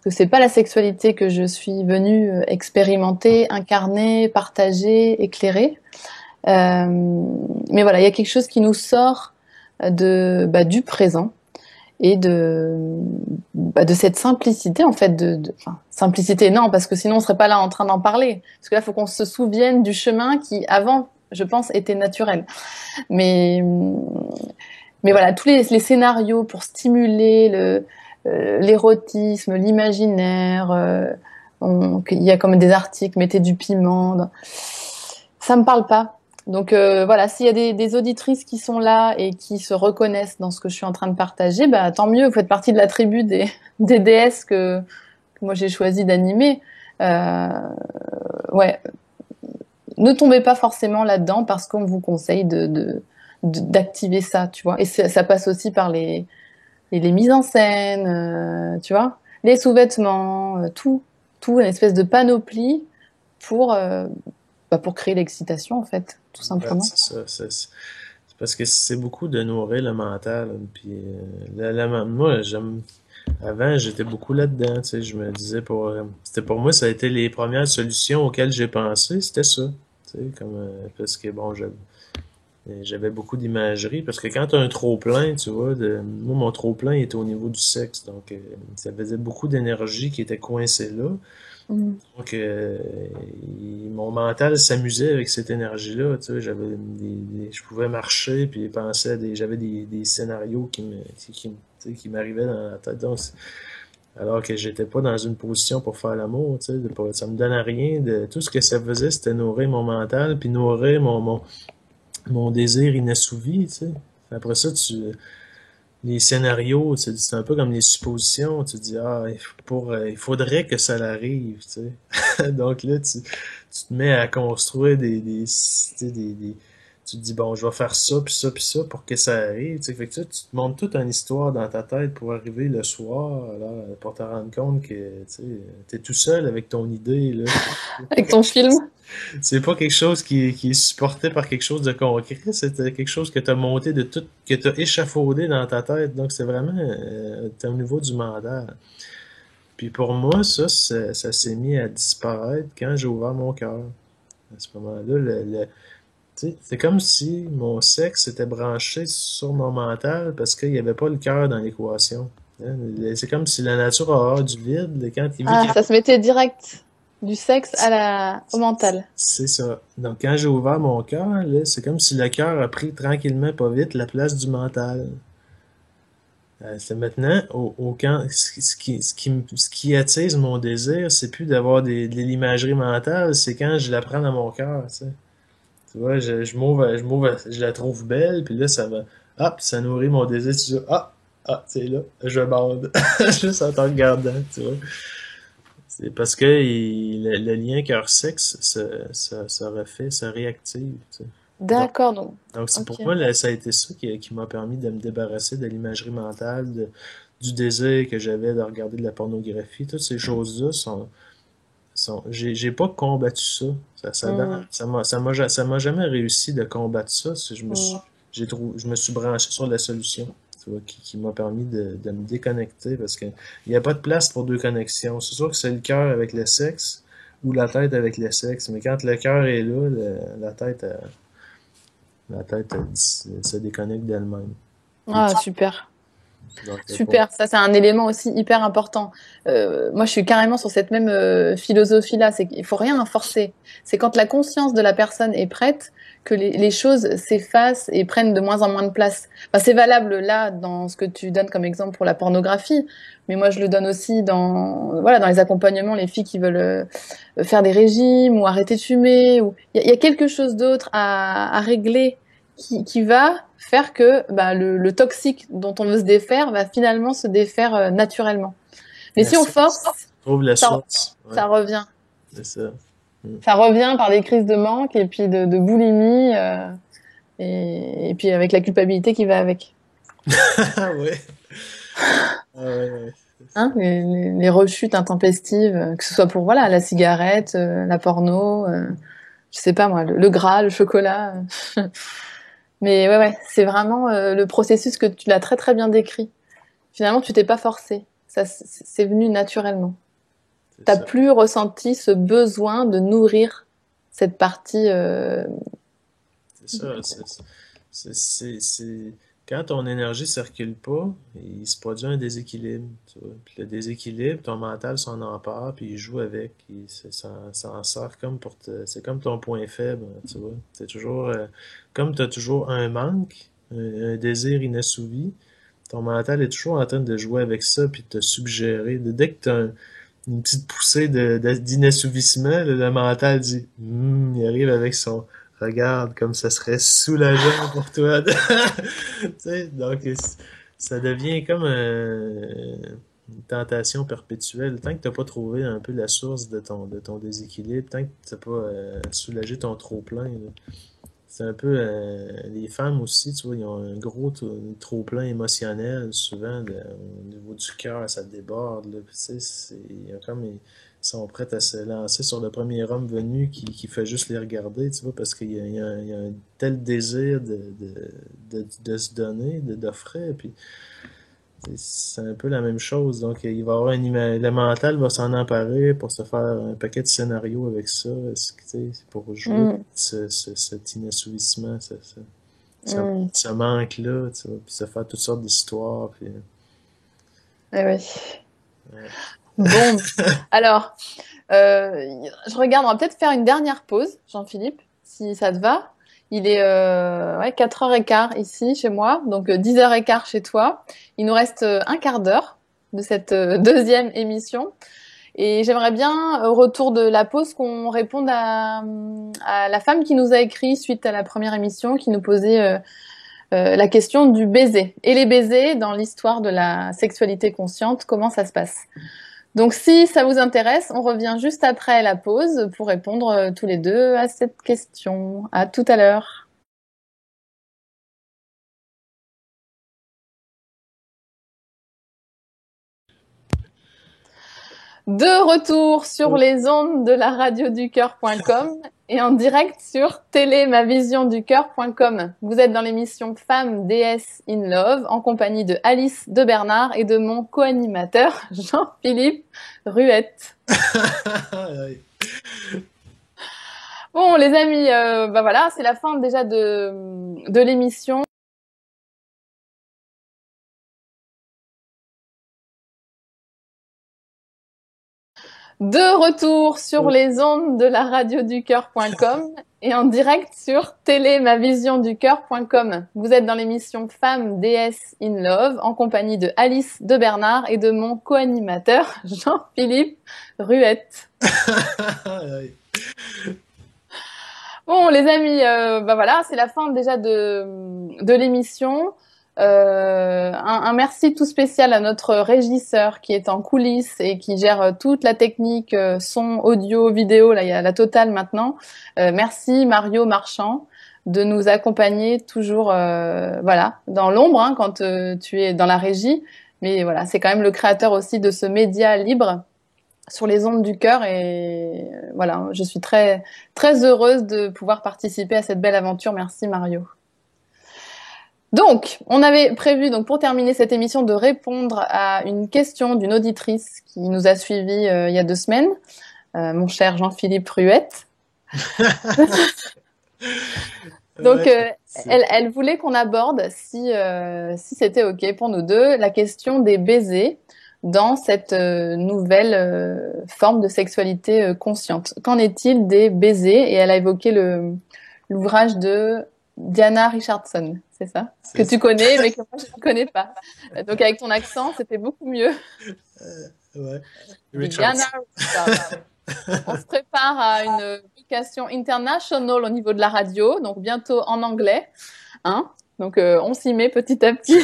que c'est pas la sexualité que je suis venue expérimenter, incarner, partager, éclairer. Mais voilà, il y a quelque chose qui nous sort du présent. et de cette simplicité en fait enfin, simplicité non parce que sinon on serait pas là en train d'en parler parce que là il faut qu'on se souvienne du chemin qui avant je pense était naturel mais voilà tous les scénarios pour stimuler l'érotisme l'imaginaire il y a comme des articles mettez du piment ça me parle pas. Donc voilà, s'il y a des auditrices qui sont là et qui se reconnaissent dans ce que je suis en train de partager, bah tant mieux, vous faites partie de la tribu des déesses que moi j'ai choisi d'animer. Euh, ouais, ne tombez pas forcément là-dedans parce qu'on vous conseille d'activer ça, tu vois. Et ça passe aussi par les mises en scène, tu vois, les sous-vêtements, tout, une espèce de panoplie pour pour créer l'excitation en fait, tout Ouais, simplement. c'est ça. C'est parce que c'est beaucoup de nourrir le mental. Puis moi, avant, j'étais beaucoup là-dedans. Tu sais, je me disais c'était pour moi, ça a été les premières solutions auxquelles j'ai pensé, c'était ça. Tu sais, parce que bon, j'avais beaucoup d'imagerie. Parce que quand tu as un trop-plein, tu vois, moi, mon trop-plein était au niveau du sexe. Donc, ça faisait beaucoup d'énergie qui était coincée là. Mm. Donc, mon mental s'amusait avec cette énergie-là. Tu sais, je pouvais marcher puis penser j'avais des scénarios tu sais, qui m'arrivaient dans la tête. Donc, alors que j'étais pas dans une position pour faire l'amour. Tu sais, ça me donnait rien. Tout ce que ça faisait, c'était nourrir mon mental puis nourrir mon désir inassouvi. Tu sais. Après ça, les scénarios, c'est un peu comme les suppositions. Tu te dis, il faudrait que ça l'arrive, tu sais. Donc là, tu te mets à construire tu sais, tu te dis, bon, je vais faire ça, puis ça, puis ça, pour que ça arrive, tu sais. Fait que tu te montes toute une histoire dans ta tête pour arriver le soir, alors, pour te rendre compte que, tu sais, t'es tout seul avec ton idée, là. Avec ton film. C'est pas quelque chose qui est supporté par quelque chose de concret, c'est quelque chose que tu as monté de tout, que tu as échafaudé dans ta tête. Donc c'est vraiment au niveau du mental. Puis pour moi, ça s'est mis à disparaître quand j'ai ouvert mon cœur. À ce moment-là, tu sais, c'est comme si mon sexe était branché sur mon mental parce qu'il n'y avait pas le cœur dans l'équation. Hein. C'est comme si la nature a horreur du vide. Quand il vu Ah, qu'il ça se mettait direct du sexe au mental. C'est ça. Donc, quand j'ai ouvert mon cœur, là, c'est comme si le cœur a pris tranquillement, pas vite, la place du mental. C'est maintenant, ce qui attise mon désir, c'est plus d'avoir de l'imagerie mentale, c'est quand je la prends dans mon cœur, tu sais. Tu vois, je la trouve belle, puis là, hop, ça nourrit mon désir, tu dis, c'est là, je bande. Juste en te regardant, tu vois. C'est parce que le lien cœur-sexe se refait, se réactive. Tu sais. Donc, D'accord, donc. donc c'est pour Ok. moi, là, ça a été ça qui m'a permis de me débarrasser de l'imagerie mentale, du désir que j'avais de regarder de la pornographie. Toutes ces choses-là j'ai pas combattu ça. Mm, Ça m'a jamais réussi de combattre ça. mm. Je me suis branché sur la solution, tu vois, qui m'a permis de me déconnecter parce que il n'y a pas de place pour deux connexions. C'est sûr que c'est le cœur avec le sexe ou la tête avec le sexe, mais quand le cœur est là, la tête elle se déconnecte d'elle-même. Puis, Ah, super. donc, Super, ça c'est un élément aussi hyper important. Moi, je suis carrément sur cette même philosophie-là. C'est qu'il faut rien forcer. C'est quand la conscience de la personne est prête que les choses s'effacent et prennent de moins en moins de place. Enfin, c'est valable là dans ce que tu donnes comme exemple pour la pornographie, mais moi je le donne aussi dans les accompagnements, les filles qui veulent faire des régimes ou arrêter de fumer. Ou il y a quelque chose d'autre à régler qui va faire que le toxique dont on veut se défaire va finalement se défaire naturellement. Mais la si on force, source. Trouve la ça, source. Ouais, ça revient. c'est ça. Mm. Ça revient par des crises de manque et puis de boulimie et puis avec la culpabilité qui va avec. Ah ouais. Ah ouais, ouais. Hein, les rechutes intempestives, que ce soit pour voilà la cigarette, la porno, je sais pas moi, le gras, le chocolat. Mais ouais, c'est vraiment le processus que tu l'as très très bien décrit. Finalement, tu t'es pas forcé. Ça, c'est venu naturellement. C'est T'as ça. plus ressenti ce besoin de nourrir cette partie. C'est ça. C'est quand ton énergie circule pas, il se produit un déséquilibre, tu vois. Puis le déséquilibre, ton mental s'en empare, puis il joue avec. Ça en sert comme c'est comme ton point faible, tu vois. C'est toujours, comme tu as toujours un manque, un désir inassouvi, ton mental est toujours en train de jouer avec ça, puis de te suggérer. Dès que tu as une petite poussée d'inassouvissement, le mental dit, il arrive avec son regarde comme ça serait soulageant pour toi. Tu sais, donc ça devient comme une tentation perpétuelle. Tant que t'as pas trouvé un peu la source de ton déséquilibre, tant que t'as pas soulagé ton trop-plein, là. C'est un peu les femmes aussi, tu vois, ils ont un gros trop-plein émotionnel, souvent au niveau du cœur, ça déborde, là. Puis, tu sais, ils sont prêts à se lancer sur le premier homme venu qui fait juste les regarder, tu vois, parce qu'il y a un tel désir de se donner, d'offrir, puis c'est un peu la même chose. Donc, il va y avoir le mental va s'en emparer pour se faire un paquet de scénarios avec ça, tu sais, pour jouer Mm, cet inassouvissement, mm. ce manque-là, tu vois, puis se faire toutes sortes d'histoires. Puis, Eh oui. ouais. Bon, alors, je regarde, on va peut-être faire une dernière pause, Jean-Philippe, si ça te va. Il est ouais, 4h15 ici chez moi, donc 10h15 chez toi. Il nous reste un quart d'heure de cette deuxième émission. Et j'aimerais bien, au retour de la pause, qu'on réponde à la femme qui nous a écrit suite à la première émission, qui nous posait la question du baiser. Et les baisers dans l'histoire de la sexualité consciente, comment ça se passe? Donc si ça vous intéresse, on revient juste après la pause pour répondre tous les deux à cette question. À tout à l'heure. De retour sur les ondes de la radioducœur.com et en direct sur télémavisionducœur.com. Vous êtes dans l'émission Femmes, déesses in Love en compagnie de Alice de Bernard et de mon co-animateur Jean-Philippe Ruette. Bon les amis, bah voilà, c'est la fin déjà de l'émission. De retour sur les ondes de la radioducœur.com et en direct sur télémavisionducœur.com. Vous êtes dans l'émission Femmes, déesses in Love en compagnie de Alice de Bernard et de mon co-animateur Jean-Philippe Ruette. Bon les amis, bah voilà, c'est la fin déjà de l'émission. Un merci tout spécial à notre régisseur qui est en coulisses et qui gère toute la technique son, audio, vidéo. Là, il y a la totale maintenant. Merci Mario Marchand de nous accompagner toujours, voilà, dans l'ombre hein, quand tu es dans la régie. Mais voilà, c'est quand même le créateur aussi de ce média libre sur les ondes du cœur et voilà, je suis très très heureuse de pouvoir participer à cette belle aventure. Merci Mario. Donc, on avait prévu, donc pour terminer cette émission, de répondre à une question d'une auditrice qui nous a suivis il y a 2 semaines, mon cher Jean-Philippe Ruette. Donc, Ouais, elle voulait qu'on aborde, si c'était OK pour nous deux, la question des baisers dans cette nouvelle forme de sexualité consciente. Qu'en est-il des baisers? Et elle a évoqué l'ouvrage de Diana Richardson, c'est ça? Que c'est tu ça. connais, mais que moi je ne connais pas. Donc avec ton accent, c'était beaucoup mieux. Ouais. Diana Richardson. Richardson. On se prépare à une publication international au niveau de la radio, donc bientôt en anglais, hein. Donc on s'y met petit à petit.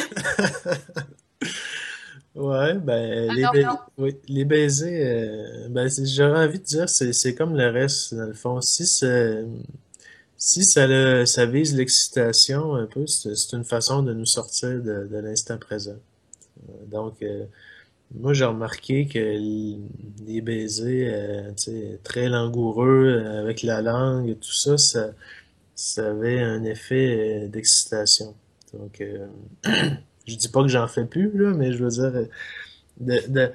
Ouais, ben Alors, oui, les baisers, ben j'aurais envie de dire c'est comme le reste dans le fond. Si ça vise l'excitation un peu, c'est une façon de nous sortir de l'instant présent. Donc moi j'ai remarqué que les baisers, tu sais, très langoureux avec la langue et tout ça, ça avait un effet d'excitation. Donc je dis pas que j'en fais plus là, mais je veux dire de, de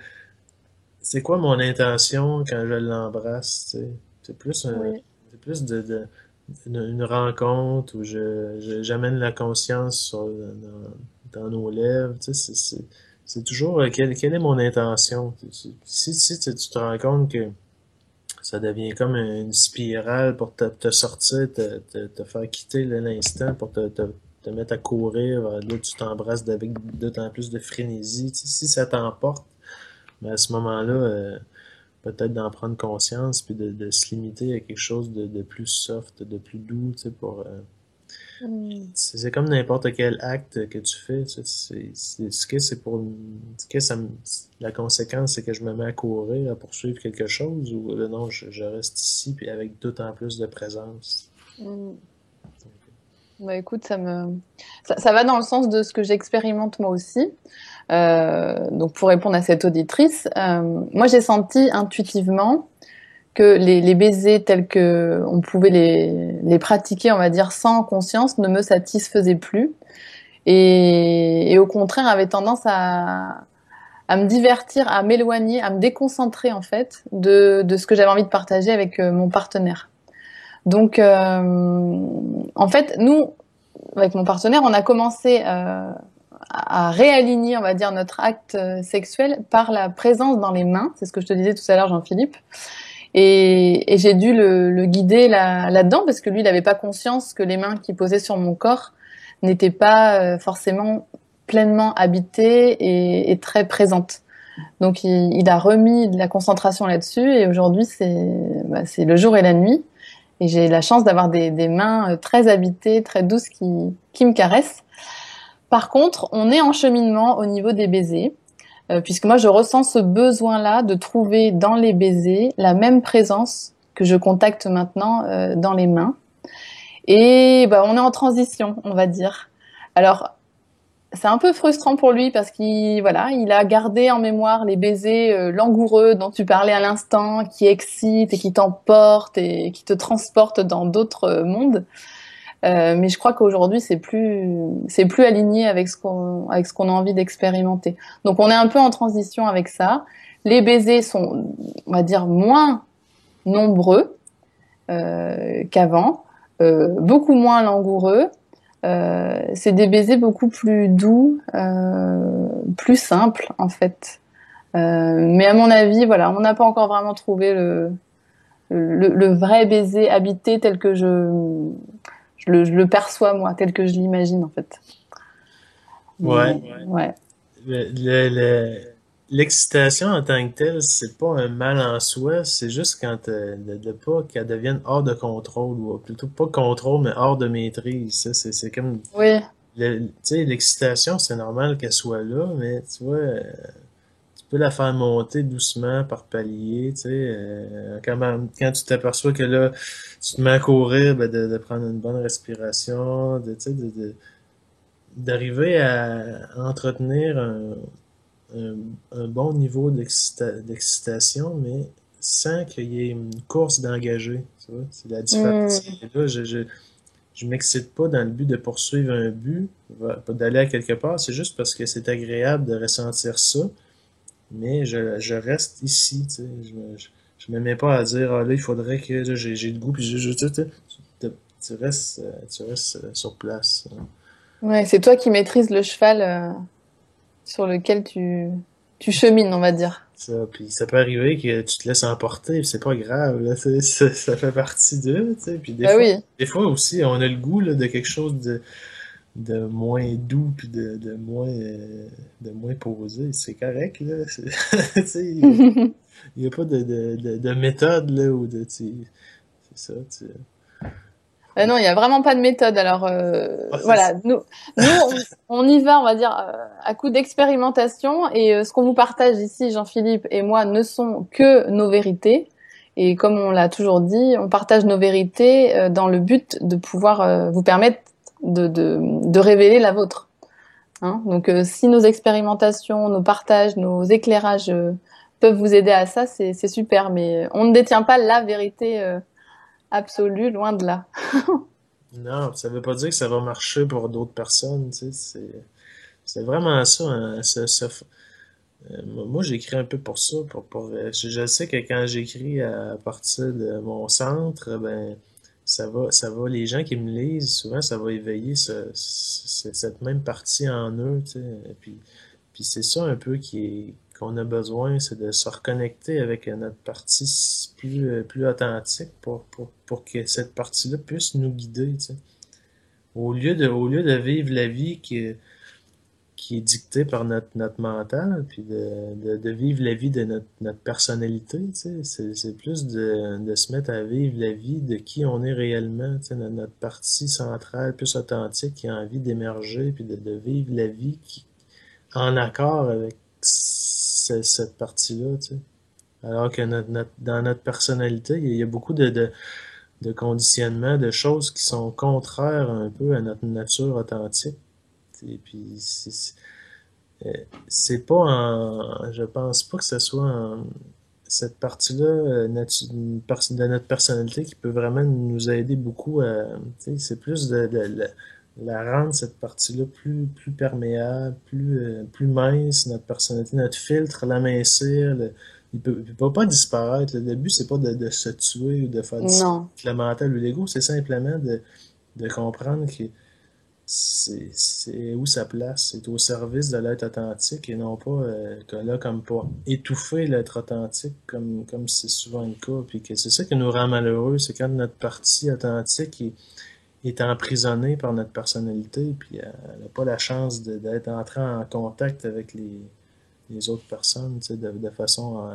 c'est quoi mon intention quand je l'embrasse, tu sais? C'est plus un, oui. c'est plus une rencontre où j'amène la conscience dans nos lèvres. Tu sais, c'est toujours quelle est mon intention. Si tu te rends compte que ça devient comme une spirale pour te sortir, te faire quitter l'instant, pour te mettre à courir, là tu t'embrasses avec d'autant plus de frénésie. Tu sais, si ça t'emporte, mais à ce moment-là, peut-être d'en prendre conscience, puis de se limiter à quelque chose de plus soft, de plus doux, tu sais, pour... Mm. c'est comme n'importe quel acte que tu fais, tu sais, ce que c'est pour... Ce que la conséquence, c'est que je me mets à courir, à poursuivre quelque chose, ou non, je reste ici, puis avec d'autant plus de présence. Mm. Bah écoute, ça va dans le sens de ce que j'expérimente moi aussi. Donc pour répondre à cette auditrice, moi j'ai senti intuitivement que les baisers tels que on pouvait les pratiquer, on va dire, sans conscience, ne me satisfaisaient plus et au contraire avaient tendance à me divertir, à m'éloigner, à me déconcentrer en fait de ce que j'avais envie de partager avec mon partenaire. Donc en fait, nous, avec mon partenaire, on a commencé à réaligner, on va dire, notre acte sexuel par la présence dans les mains. C'est ce que je te disais tout à l'heure, Jean-Philippe. Et j'ai dû le guider là-dedans parce que lui, il n'avait pas conscience que les mains qu'il posait sur mon corps n'étaient pas forcément pleinement habitées et très présentes. Donc il a remis de la concentration là-dessus et aujourd'hui c'est le jour et la nuit. Et j'ai la chance d'avoir des mains très habitées, très douces qui me caressent. Par contre, on est en cheminement au niveau des baisers, puisque moi je ressens ce besoin-là de trouver dans les baisers la même présence que je contacte maintenant dans les mains. Et bah, on est en transition, on va dire. Alors, c'est un peu frustrant pour lui parce qu'il voilà, il a gardé en mémoire les baisers langoureux dont tu parlais à l'instant, qui excitent et qui t'emportent et qui te transportent dans d'autres mondes. Mais je crois qu'aujourd'hui c'est plus aligné avec ce qu'on a envie d'expérimenter. Donc on est un peu en transition avec ça. Les baisers sont, on va dire, moins nombreux qu'avant, beaucoup moins langoureux. C'est des baisers beaucoup plus doux, plus simples en fait. Mais à mon avis, voilà, on n'a pas encore vraiment trouvé le vrai baiser habité tel que je le perçois moi, tel que je l'imagine en fait. Ouais. Mais ouais. Le, le, le- L'excitation en tant que telle, c'est pas un mal en soi, c'est juste quand de pas qu'elle devienne hors de contrôle, ou plutôt pas contrôle, mais hors de maîtrise. Ça, c'est comme Oui. tu sais, l'excitation, c'est normal qu'elle soit là, mais tu vois, tu peux la faire monter doucement par palier, tu sais, quand tu t'aperçois que là, tu te mets à courir, ben de prendre une bonne respiration, tu sais, d'arriver à entretenir un, un bon niveau d'excitation, mais sans qu'il y ait une course d'engagé. Tu vois, c'est la différence. Mm. Et là, je m'excite pas dans le but de poursuivre un but, d'aller à quelque part. C'est juste parce que c'est agréable de ressentir ça, mais je reste ici. Tu sais, je me mets pas à dire, ah là, il faudrait que là, j'ai le goût, puis tu restes sur place. Ouais, c'est toi qui maîtrises le cheval sur lequel tu chemines, on va dire. Ça, puis ça peut arriver que tu te laisses emporter, puis c'est pas grave, là, ça fait partie d'eux, tu sais. Puis Bah oui. des fois aussi, on a le goût là, de quelque chose de moins doux, puis de moins posé. C'est correct, là. Tu sais, il y a pas de méthode, là, ou de, c'est ça, Non, il y a vraiment pas de méthode. Alors Ah, c'est ça. voilà, nous on y va, on va dire à coup d'expérimentation et ce qu'on vous partage ici, Jean-Philippe et moi, ne sont que nos vérités. Et comme on l'a toujours dit, on partage nos vérités dans le but de pouvoir vous permettre de révéler la vôtre. Hein. Donc si nos expérimentations, nos partages, nos éclairages peuvent vous aider à ça, c'est super. Mais on ne détient pas la vérité absolue, loin de là. Non, ça veut pas dire que ça va marcher pour d'autres personnes, tu sais, c'est vraiment ça, hein, moi, j'écris un peu pour ça, je sais que quand j'écris à partir de mon centre, ben, les gens qui me lisent, souvent, ça va éveiller cette même partie en eux, tu sais. Puis c'est ça un peu qu'on a besoin, c'est de se reconnecter avec notre partie plus authentique pour que cette partie-là puisse nous guider, tu sais. Au lieu de vivre la vie qui est dictée par notre mental, puis de vivre la vie de notre personnalité, tu sais. C'est plus de se mettre à vivre la vie de qui on est réellement, tu sais, notre partie centrale, plus authentique, qui a envie d'émerger, puis de vivre la vie en accord avec cette partie-là, tu sais. Alors que dans notre personnalité, il y a beaucoup de conditionnements, de choses qui sont contraires un peu à notre nature authentique. Et puis, c'est pas je pense pas que ce soit cette partie-là de notre personnalité qui peut vraiment nous aider beaucoup à, tu sais, c'est plus de la rendre cette partie-là plus perméable, plus mince, notre personnalité, notre filtre, l'amincir, il peut pas disparaître. Le but, c'est pas de se tuer ou de faire disparaître Non. le mental ou l'ego, c'est simplement de comprendre que c'est où sa place. C'est au service de l'être authentique et non pas là comme pour étouffer l'être authentique comme c'est souvent le cas. Puis que c'est ça qui nous rend malheureux, c'est quand notre partie authentique est emprisonnée par notre personnalité, puis elle n'a pas la chance d'être entrée en contact avec les autres personnes, tu sais, de façon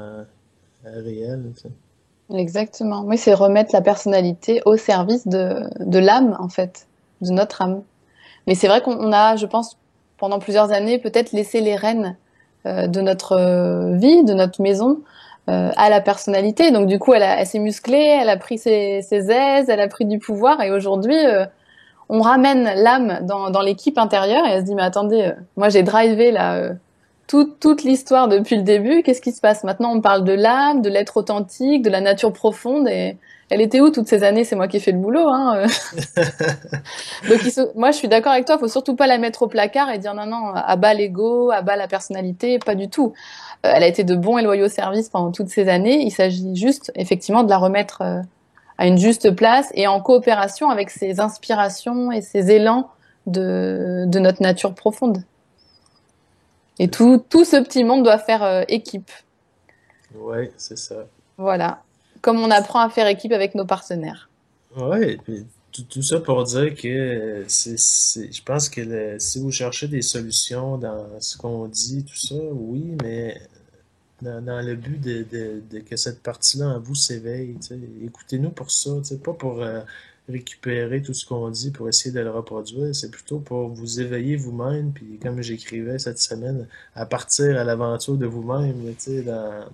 réelle. Tu sais. Exactement. Oui, c'est remettre la personnalité au service de l'âme, en fait, de notre âme. Mais c'est vrai qu'on a, je pense, pendant plusieurs années, peut-être laissé les rênes de notre vie, de notre maison, à la personnalité. Donc du coup, elle s'est musclée, elle a pris ses aises, elle a pris du pouvoir. Et aujourd'hui, on ramène l'âme dans l'équipe intérieure et elle se dit, mais attendez, moi j'ai drivé là toute l'histoire depuis le début. Qu'est-ce qui se passe? Maintenant, on parle de l'âme, de l'être authentique, de la nature profonde. Et elle était où toutes ces années? C'est moi qui ai fait le boulot, hein. Donc, moi, je suis d'accord avec toi. Faut surtout pas la mettre au placard et dire non, non, à bas l'ego, à bas la personnalité, pas du tout. Elle a été de bons et loyaux services pendant toutes ces années. Il s'agit juste, effectivement, de la remettre à une juste place et en coopération avec ses inspirations et ses élans de notre nature profonde. Et C'est ça. tout ce petit monde doit faire équipe. Ouais, c'est ça. Voilà. Comme on apprend à faire équipe avec nos partenaires. Ouais, puis tout ça pour dire que je pense que si vous cherchez des solutions dans ce qu'on dit, tout ça, oui, mais dans le but de que cette partie-là en vous s'éveille, tu sais. Écoutez-nous pour ça, tu sais, pas pour récupérer tout ce qu'on dit pour essayer de le reproduire, c'est plutôt pour vous éveiller vous-même, puis comme j'écrivais cette semaine, à partir à l'aventure de vous-même, là, tu sais, dans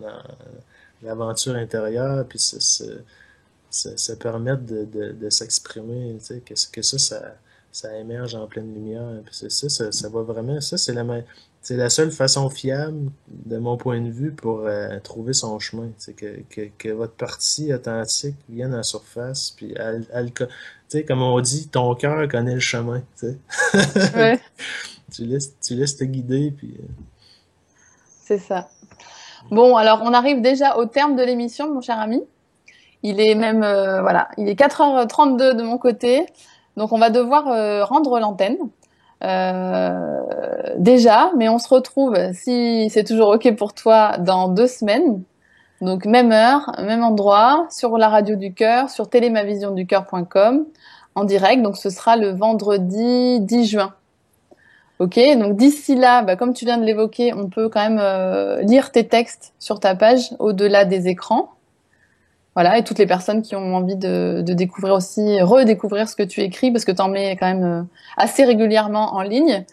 l'aventure intérieure, puis se permettre de s'exprimer, tu sais, que ça émerge en pleine lumière. Puis ça va vraiment, ça c'est la seule façon fiable, de mon point de vue, pour trouver son chemin. C'est que votre partie authentique vienne à la surface, puis tu sais, comme on dit, ton cœur connaît le chemin, tu sais. Ouais, Tu laisses te guider, puis c'est ça. Bon, alors on arrive déjà au terme de l'émission, mon cher ami. Il est même, voilà, il est 4h32 de mon côté. Donc on va devoir rendre l'antenne. Déjà, mais on se retrouve, si c'est toujours OK pour toi, dans 2 semaines. Donc même heure, même endroit, sur la radio du cœur, sur télémavisionducœur.com, en direct. Donc ce sera le vendredi 10 juin. OK, donc d'ici là, bah, comme tu viens de l'évoquer, on peut quand même lire tes textes sur ta page au-delà des écrans. Voilà, et toutes les personnes qui ont envie de découvrir aussi, redécouvrir ce que tu écris, parce que tu en mets quand même assez régulièrement en ligne.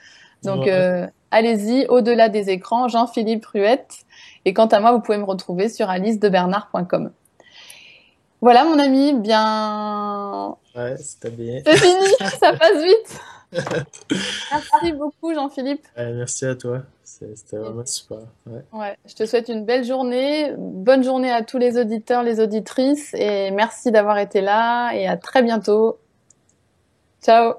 Donc, ouais. allez-y, au-delà des écrans, Jean-Philippe Ruette. Et quant à moi, vous pouvez me retrouver sur alicedebernard.com. Voilà, mon ami, bien... Ouais, c'était bien. C'est fini, ça passe vite. Merci beaucoup, Jean-Philippe. Merci à toi. C'était vraiment super. Ouais. Ouais, je te souhaite une belle journée. Bonne journée à tous les auditeurs, les auditrices. Et merci d'avoir été là. Et à très bientôt. Ciao.